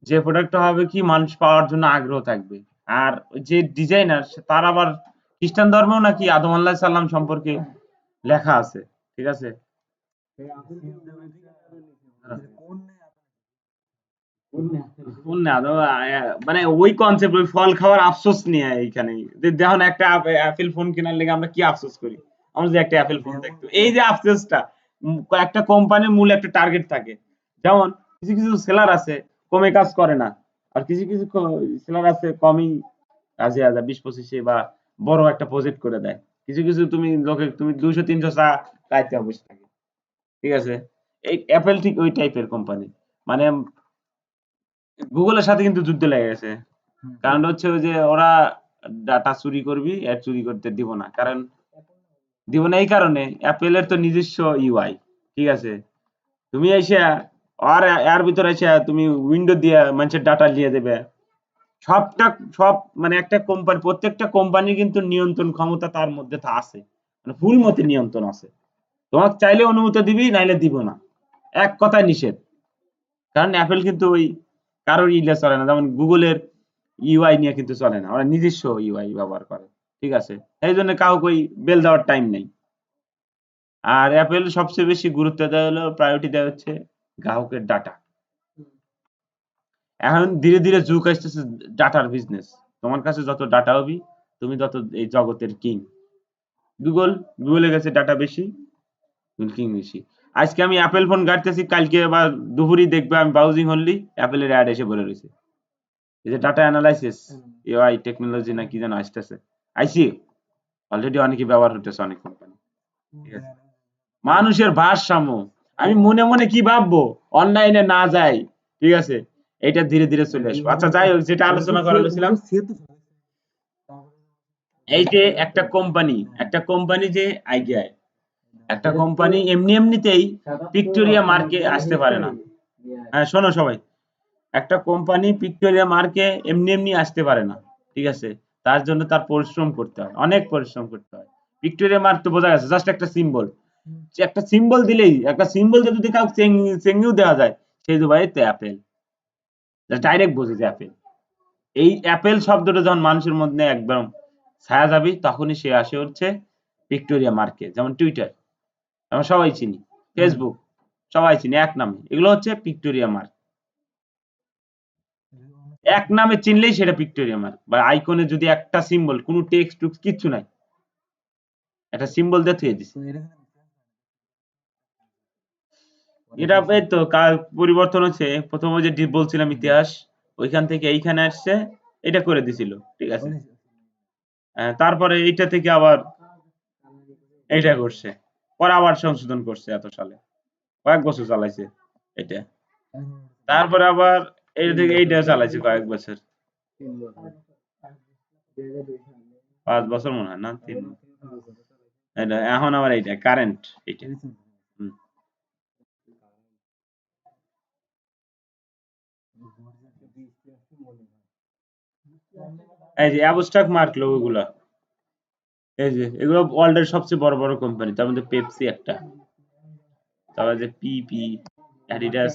A: যে প্রোডাক্টটা হবে কি মানুষ পাওয়ার জন্য আগ্রহ থাকবে। আর ওই যে ডিজাইনার তার আবার খ্রিস্টান ধর্মেও নাকি আদম আলাইহিস সালাম সম্পর্কে লেখা আছে, ঠিক আছে। কোন না আদম মানে ওই কনসেপ্ট, ওই ফল খাওয়ার আফসোস নিয়ে এইখানে দেখুন একটা অ্যাপেল ফোন কেনার লেগে আমরা কি আফসোস করি, আমরা যে একটা অ্যাপেল ফোন দেখতো, এই যে আফসোসটা, একটা কোম্পানির মূল একটা টার্গেট থাকে। যেমন কিছু কিছু সেলার আছে কমে কাজ করে না, আর কিছু কিছু সেলার আছে কমই কাজে 20-25 বা বড় একটা প্রজেক্ট করে দেয়। কিছু কিছু তুমি লোকে তুমি 200-300 চা কাইতে বসে থাকে, ঠিক আছে। এই অ্যাপেল ঠিক ওই টাইপের কোম্পানি, মানে গুগলের সাথে কিন্তু যুদ্ধ লেগে গেছে। কারণ হচ্ছে ওই যে ওরা ডাটা চুরি করবি, এর চুরি করতে দিব না, কারণ দিব না এই কারণে অ্যাপেলের তো নিজস্ব ইউআই, ঠিক আছে। তুমি এসে আর এর ভিতরে এসে তুমি উইন্ডো দিয়ে মানুষের ডাটা নিয়ে দেবে, সবটা সব মানে একটা কোম্পানি, প্রত্যেকটা কোম্পানির কিন্তু নিয়ন্ত্রণ ক্ষমতা তার মধ্যে আছে, মানে ফুল মতে নিয়ন্ত্রণ আছে। তোমাকে চাইলে অনুমতি দিবি, নাইলে দিব না, এক কথায় নিষেধ। কারণ অ্যাপেল কিন্তু ওই কারোর ইলে চলে না, যেমন গুগলের ইউআই নিয়ে কিন্তু চলে না, ওরা নিজস্ব ইউআই ব্যবহার করে, ঠিক আছে। এই জন্য কাউকে ওই বেল দেওয়ার টাইম নেই। আর অ্যাপেল সবচেয়ে বেশি গুরুত্ব দেওয়া হলো, প্রায়োরিটি দেওয়া হচ্ছে গ্রাহকের ডাটা। এখন ধীরে ধীরে যুগ আসতেছে ডাটার বিজনেস, তোমার কাছে যত ডাটা হবি তুমি তত এই জগতের কিং। গুগলের কাছে ডাটা বেশি, কিং বেশি। আজকে আমি অ্যাপেল ফোন ঘাটতেছি, কালকে আবার দুপুরই দেখবে আমি ব্রাউজিং হলি অ্যাপেলের অ্যাড এসে বলে রয়েছে, এই যে ডাটা অ্যানালাইসিস এআই টেকনোলজি না কি যেন আসতেছে, আইসি অলরেডি অনেকে ব্যবহার হতেছে, অনেক কোম্পানি, ঠিক আছে। মানুষের ভারসাম্য, আমি মনে মনে কি ভাববো অনলাইনে না যাই, ঠিক আছে, এটা ধীরে ধীরে চলে আসবে। আচ্ছা যাই হোক, যেটা আলোচনা করা হয়েছিলাম, এই যে একটা কোম্পানি যে আইডিয়া, একটা কোম্পানি এমনি এমনিতেই ভিক্টোরিয়া মার্কে আসতে পারে না। হ্যাঁ শোনো সবাই, একটা কোম্পানি ভিক্টোরিয়া মার্কে এমনি এমনি আসতে পারে না, ঠিক আছে। তার জন্য তার পরিশ্রম করতে হয়, অনেক পরিশ্রম করতে হয়। ভিক্টোরিয়া মার্ক তো বোঝা গেছে, জাস্ট একটা সিম্বল, একটা সিম্বল দিলেই, একটা সিম্বল যদি কাউকে চেঙ্গিও দেওয়া যায়, সেই যে ভাই অ্যাপেল, ডাইরেক্ট বোঝে যে অ্যাপেল। এই অ্যাপেল শব্দটা যখন মানুষের মধ্যে একদম ছায়া যাবে, তখনই সে আসে হচ্ছে ভিক্টোরিয়া মার্কে। যেমন টুইটার আমরা সবাই চিনি, ফেসবুক সবাই চিনি এক নামে, এগুলো হচ্ছে ভিক্টোরিয়া মার্ক। এক নামে চিনলেই সেটা ভিক্টোরিয়া মার্ক। বা আইকনে যদি একটা সিম্বল, কোনো টেক্সট টুক্স কিচ্ছু নাই, একটা সিম্বল দিয়ে থুয়ে দিছে, এটা এই তো পরিবর্তন হচ্ছে। প্রথম ওই যে বলছিলাম ইতিহাস, ওইখান থেকে এইখানে আসছে, এটা করে দিছিল, ঠিক আছে। তারপরে এইটা থেকে আবার এইটা করছে, পরে আবার সংশোধন করছে এত সালে, কয়েক বছর চালাইছে এটা। তারপরে আবার এইটা থেকে এইটা চালাইছে কয়েক বছর, 5 বছর মনে হয় না, 3। এটা এখন আবার এইটা কারেন্ট, এইটা। হুম। এই যে অ্যাবস্ট্রাক্ট মার্ক লোগো গুলা, এই যে এগুলো ওয়ার্ল্ডের সবচেয়ে বড় বড় কোম্পানি, তার মধ্যে পেপসি একটা, তারপরে যে পিপি, অ্যাডিডাস,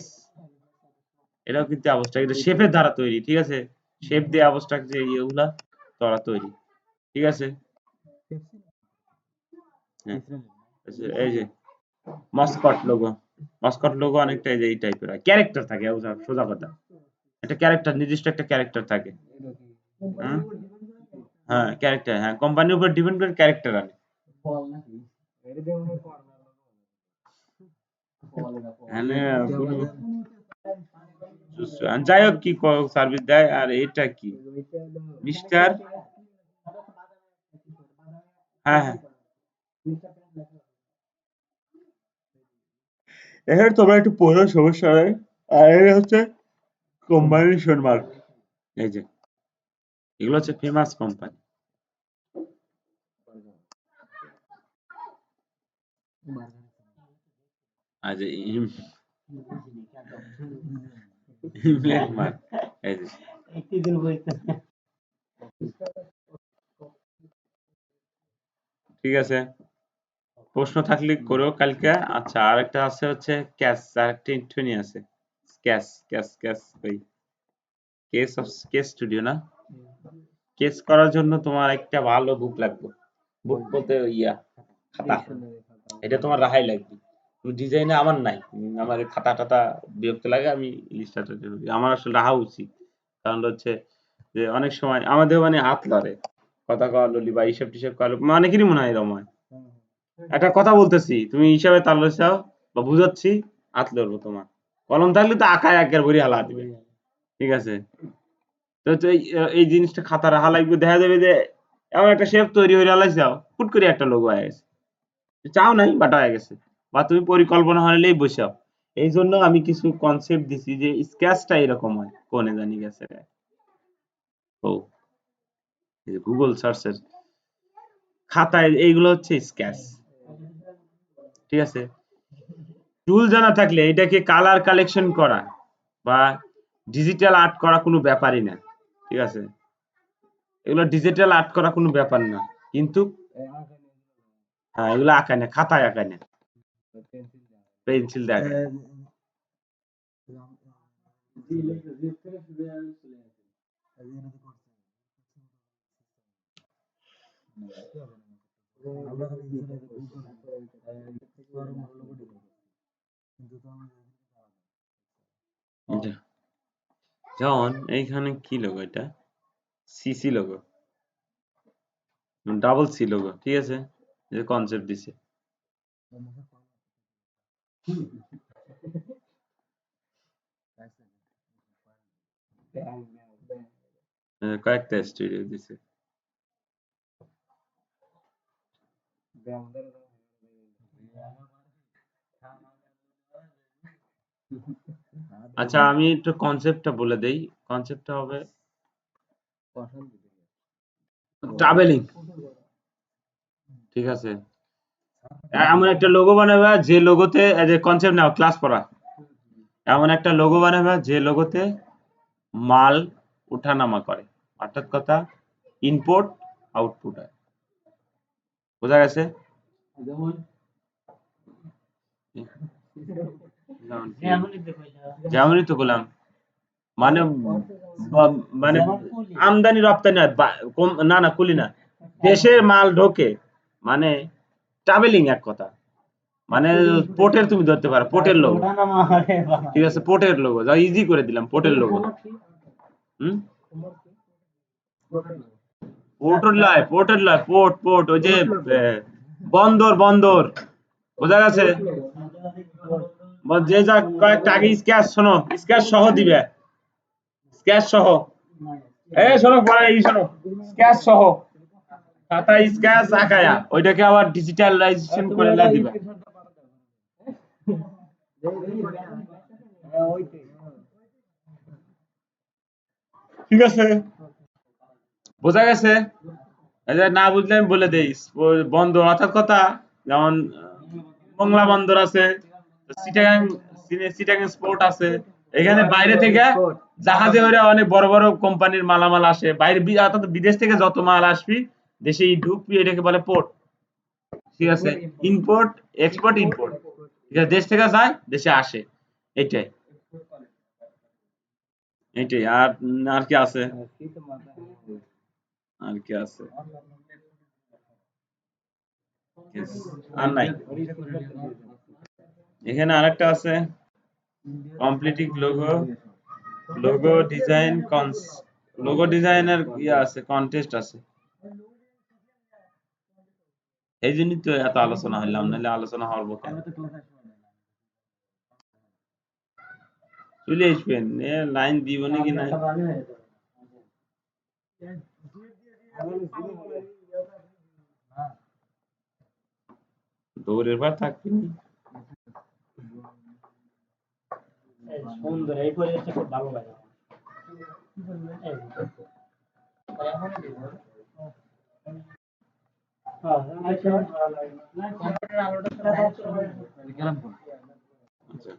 A: এটাও কিন্তু অ্যাবস্ট্রাক্ট, এটা শেপের দ্বারা তৈরি, ঠিক আছে। শেপ দিয়ে অ্যাবস্ট্রাক্ট যে ইয়েগুলা তারা তৈরি, ঠিক আছে। হ্যাঁ, এই যে মস্কট লোগো অনেকটা এই যে এই টাইপের হয়, ক্যারেক্টার থাকে, সোজা কথা, একটা ক্যারেক্টার, নির্দিষ্ট একটা ক্যারেক্টার থাকে। হুম? হ্যাঁ ক্যারেক্টার, হ্যাঁ কোম্পানির উপর ডিপেন্ড করে ক্যারেক্টার আনে। এখানে কোনো যাই হোক কি সার্ভিস দেয়। আর এটা কি মিস্টার, হ্যাঁ হ্যাঁ, এখানে তোমরা একটু পড়ো, সমস্যা নেই। আর এটা হচ্ছে কম্বাইনেশন মার্ক, এই যে এগুলো হচ্ছে ফেমাস কোম্পানি। আর যে ইমপ্ল্যান্ট মার্ক, এই যে
B: একটি দিন বইতে
A: ঠিক আছে, প্রশ্ন থাকলে করো কালকে। আচ্ছা, আরেকটা আছে হচ্ছে ক্যাশ, আরেকটা ইন্টুনি আছে ক্যাশ ক্যাশ ক্যাশ ওই কেস অফ কেস স্টুডিও না, কেস করার জন্য তোমার একটা ভালো বুক লাগবে। বুক বলতে ইয়া খাতা, এটা তোমার রাহাই লাগবে। তুমি ডিজাইনে আমার নাই, আমার এই খাতা টাতা বিরক্ত লাগে, আমি ইলিস্ট্রেটর করি। আমার আসলে রাহা উচিত, কারণ হচ্ছে যে অনেক সময় আমাদের মানে হাত লড়ে, কথা কওয়া ললি বা হিসাব টিসাব করা মানে অনেকেরই মনে হয় এরকম হয়। একটা কথা বলতেছি, তুমি হিসাবে তাল চাও বা বুঝাচ্ছি, হাত লড়বো তোমার। কলম থাকলে তো আঁকায় একের ভরি হালা দিবে, ঠিক আছে? তো তো এই জিনিসটা খাতা রাখা লাগবে, দেখা যাবে যে এমন একটা শেপ তৈরি হয়ে হালাইছাও, হুট করে একটা লোগো হয়ে গেছে, চাও নাই বাট হয়ে গেছে, বা তুমি পরিকল্পনা হলেই বসাও। এই জন্য আমি কিছু কনসেপ্ট দিছি যে স্কেচটা এরকম হয়, কোনে জানি গেছে রে। ও গুগল সার্চের খাতায় এইগুলো হচ্ছে স্কেচ, ঠিক আছে? টুল জানা থাকলে এটাকে কালার কালেকশন করা বা ডিজিটাল আর্ট করা কোনো ব্যাপারই না, ঠিক আছে? এগুলো ডিজিটাল আর্ট করা কোনো ব্যাপার না, কিন্তু হ্যাঁ এগুলো আঁকায় না, খাতায় আঁকায় না, পেন্সিল দেখায়। যেমন এইখানে কি লোগো, এটা CC logo, double C logo, ঠিক আছে? যে কনসেপ্ট দিছে কয়েকটা স্টুডিও দিছে। আচ্ছা আমি একটু কনসেপ্টটা বলে দেই, কনসেপ্টটা হবে ট্রাভেলিং, ঠিক আছে? এমন একটা লোগো বানাবে যে লোগোতে যে কনসেপ্ট নাও ক্লাস পড়া, এমন একটা লোগো বানাবে যে লোগোতে মাল উঠানামা করে, অর্থাৎ কথা ইনপুট আউটপুট হয়। বোঝা গেছে? যেমন যেমনই তো বললাম, মানে মানে আমদানি রপ্তানি হয়, না না কুলি না, দেশের মাল ঢোকে, মানে ট্রাভেলিং এক কথা, মানে পোর্টের তুমি ধরতে পারো, পোর্টের লোগো, ঠিক আছে? পোর্টের লোগো যা ইজি করে দিলাম, পোর্টের লোগো। পোর্টের লয় পোর্ট পোর্ট, ওই যে বন্দর বন্দর, বোঝা গেছে? যে যা কয়েকটা আগে স্কেচ, শোনো স্কেচ সহ দিবে, স্কেচ সহ, শোনো পরে এই শোনো, স্কেচ সহ খাতা স্কেচ আঁকায়া ওইটাকে আবার ডিজিটালাইজেশন করে দিবে, ঠিক আছে? বোঝা গেছে? এই যে না বুঝলে আমি বলে দেই, বন্দর অর্থাৎ কথা যেমন মংলা বন্দর আছে, চিটাগাং চিটাগাং স্পোর্ট আছে, এখানে বাইরে থেকে জাহাজে ওরা অনেক বড় বড় কোম্পানির মালামাল আসে, বাইরে অর্থাৎ বিদেশ থেকে যত মাল আসবি দেশে ঢুকবি, এটাকে বলে পোর্ট, ঠিক আছে? ইম্পোর্ট এক্সপোর্ট ইম্পোর্ট, ঠিক আছে? দেশ থেকে যায় দেশে আসে, এইটাই এইটাই। আর আর কি আছে, আর কি আছে, আর নাই। এখানে আরেকটা আছে completing logo, logo design logo ডিজাইনের ইয়ে আছে, কন্টেস্ট আছে। এই জন্যই তো এত আলোচনা হইলাম, নাহলে আলোচনা হওয়ার কেন? চলে আসবেন, লাইন দিব নাকি নাই, দৌড়ের ভার থাকবি না।
B: সুন্দর, এই পরিবেশটা খুব ভালো লাগে
A: আচ্ছা